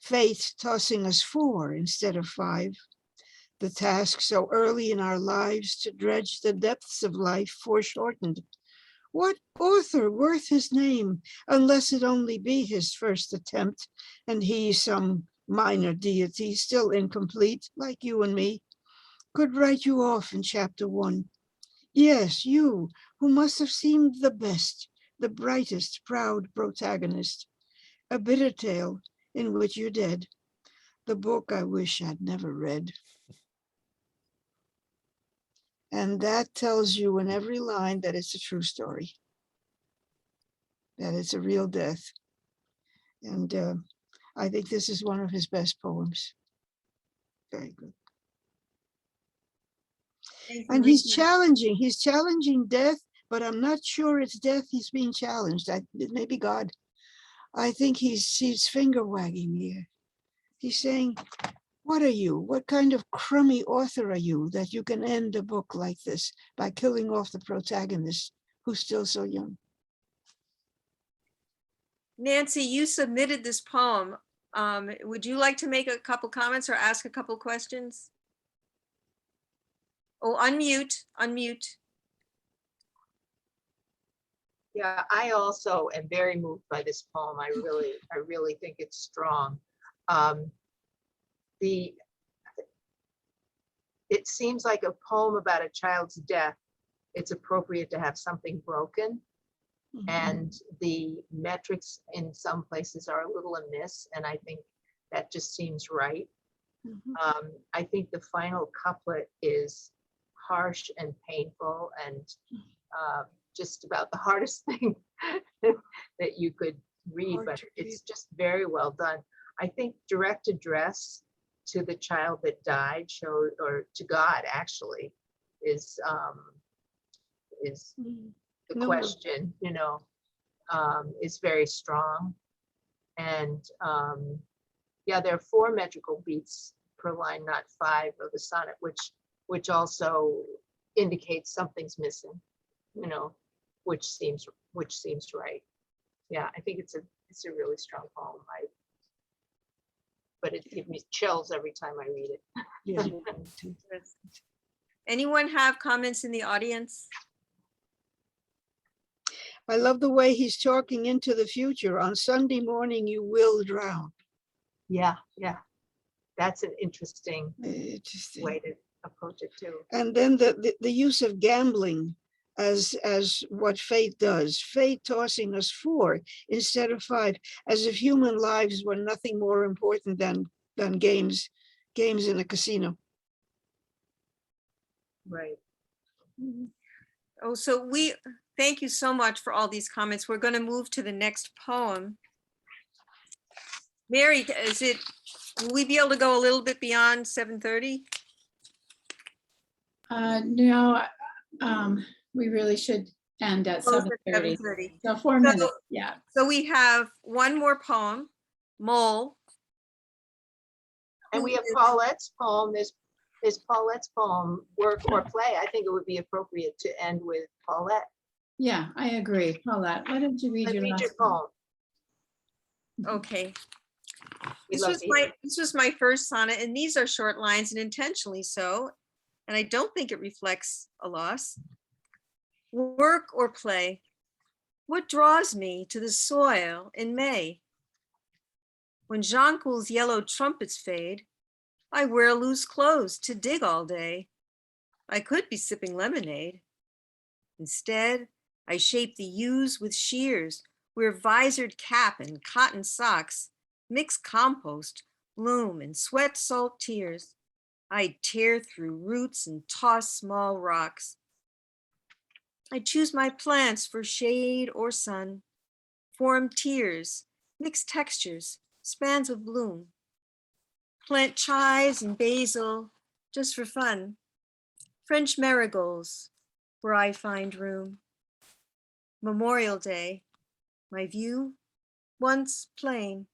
fate tossing us 4 instead of 5. The task so early in our lives to dredge the depths of life foreshortened. What author worth his name, unless it only be his first attempt, and he some minor deity still incomplete, like you and me, could write you off in chapter 1. Yes, you, who must have seemed the best, the brightest, proud protagonist. A bitter tale in which you're dead. The book I wish I'd never read. And that tells you in every line that it's a true story, that it's a real death. And I think this is one of his best poems. Very good. Thank you, And he's Rhina. challenging death, but I'm not sure it's death he's being challenged. It may be God. I think he's finger wagging here. He's saying, what are you? What kind of crummy author are you that you can end a book like this by killing off the protagonist who's still so young? Nancy, you submitted this poem. Would you like to make a couple comments or ask a couple questions? Oh, unmute. Yeah, I also am very moved by this poem. I really think it's strong. It seems like a poem about a child's death. It's appropriate to have something broken. And the metrics in some places are a little amiss, and I think that just seems right. I think the final couplet is harsh and painful and just about the hardest thing that you could read, but it's just very well done. I think direct address to the child that died or to God actually is the question, is very strong. And yeah, there are 4 metrical beats per line, not 5 of the sonnet, which also indicates something's missing, which seems right. Yeah, I think it's a really strong poem. But it gives me chills every time I read it. Yeah. Anyone have comments in the audience? I love the way he's talking into the future. On Sunday morning, you will drown. Yeah. That's an interesting way to approach it too. And then the use of gambling as what fate does. Fate tossing us 4 instead of 5, as if human lives were nothing more important than games in a casino. Right. Oh, so thank you so much for all these comments. We're going to move to the next poem. Mary, will we be able to go a little bit beyond 7:30? No, we really should end at 7:30. So 4 minutes, yeah. So we have one more poem, Mole. And we have Paulette's poem. Is Paulette's poem work or play? I think it would be appropriate to end with Paulette. Yeah, I agree. Paulette, why don't you read your last poem? Okay. This was my first sonnet, and these are short lines, and intentionally so. And I don't think it reflects a loss. Work or play? What draws me to the soil in May? When jonquil's yellow trumpets fade, I wear loose clothes to dig all day. I could be sipping lemonade. Instead, I shape the yews with shears, wear visored cap and cotton socks, mix compost, bloom, and sweat salt tears. I tear through roots and toss small rocks. I choose my plants for shade or sun, form tiers, mix textures, spans of bloom. Plant chives and basil just for fun. French marigolds where I find room. Memorial Day, my view, once plain,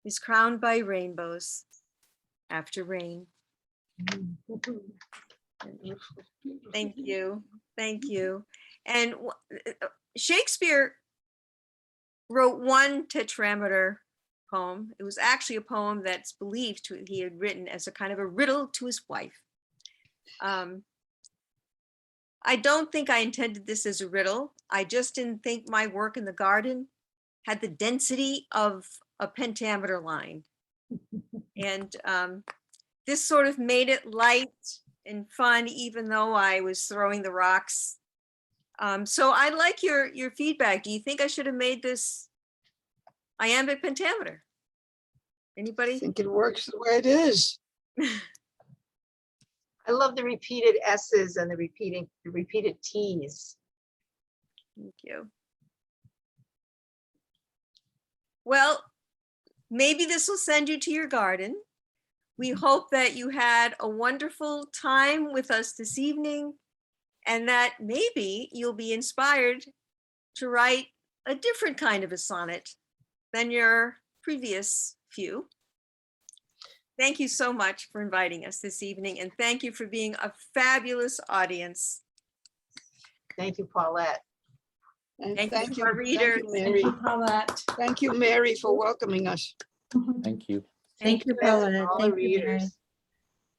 is crowned by rainbows after rain. Thank you. And Shakespeare wrote one tetrameter poem. It was actually a poem that's believed he had written as a kind of a riddle to his wife. I don't think I intended this as a riddle. I just didn't think my work in the garden had the density of a pentameter line. And this sort of made it light and fun, even though I was throwing the rocks. So I like your feedback. Do you think I should have made this iambic pentameter? I Anybody? think it works the way it is. I love the repeated S's and the repeated T's. Thank you. Well, maybe this will send you to your garden. We hope that you had a wonderful time with us this evening and that maybe you'll be inspired to write a different kind of a sonnet than your previous few. Thank you so much for inviting us this evening, and thank you for being a fabulous audience. Thank you, Paulette. And Thank you, our readers. Mary. Paulette. Thank you, Mary, for welcoming us. Thank you. Thank you, Thank Paulette. all the Thank you, Mary. readers.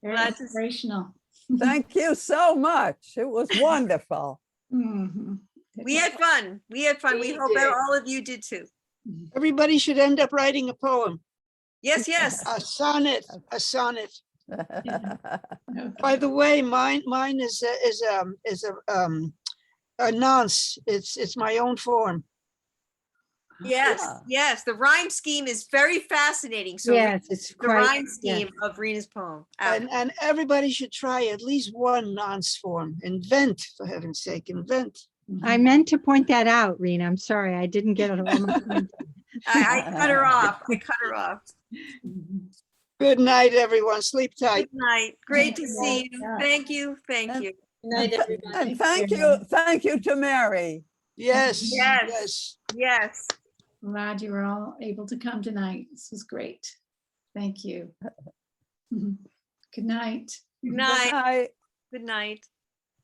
Very Glad to- inspirational. Thank you so much. It was wonderful. Mhm. We had fun. We had fun. We We hope that did. all of you did too. Everybody should end up writing a poem, Yes, yes. a sonnet, a sonnet. Okay. By the way, mine is a nonce. It's my own form. Yes, Ah. yes. The rhyme scheme is very fascinating. So Yes, it's the quite, rhyme yes. scheme of Rhina's poem. And everybody should try at least one nonce form. Invent, for heaven's sake, invent. I meant to point that out, Rhina. I'm sorry, I didn't get it all. my point. I cut her off. I cut her off. Good night, everyone. Sleep tight. Good night. Great to see you. Thank you. Thank And- you. Good night, everybody. And thank you to Mary. Yes, Yes. yes. Yes. Glad you were all able to come tonight. This was great. Thank you. Good night. Good Good night. night. Good night.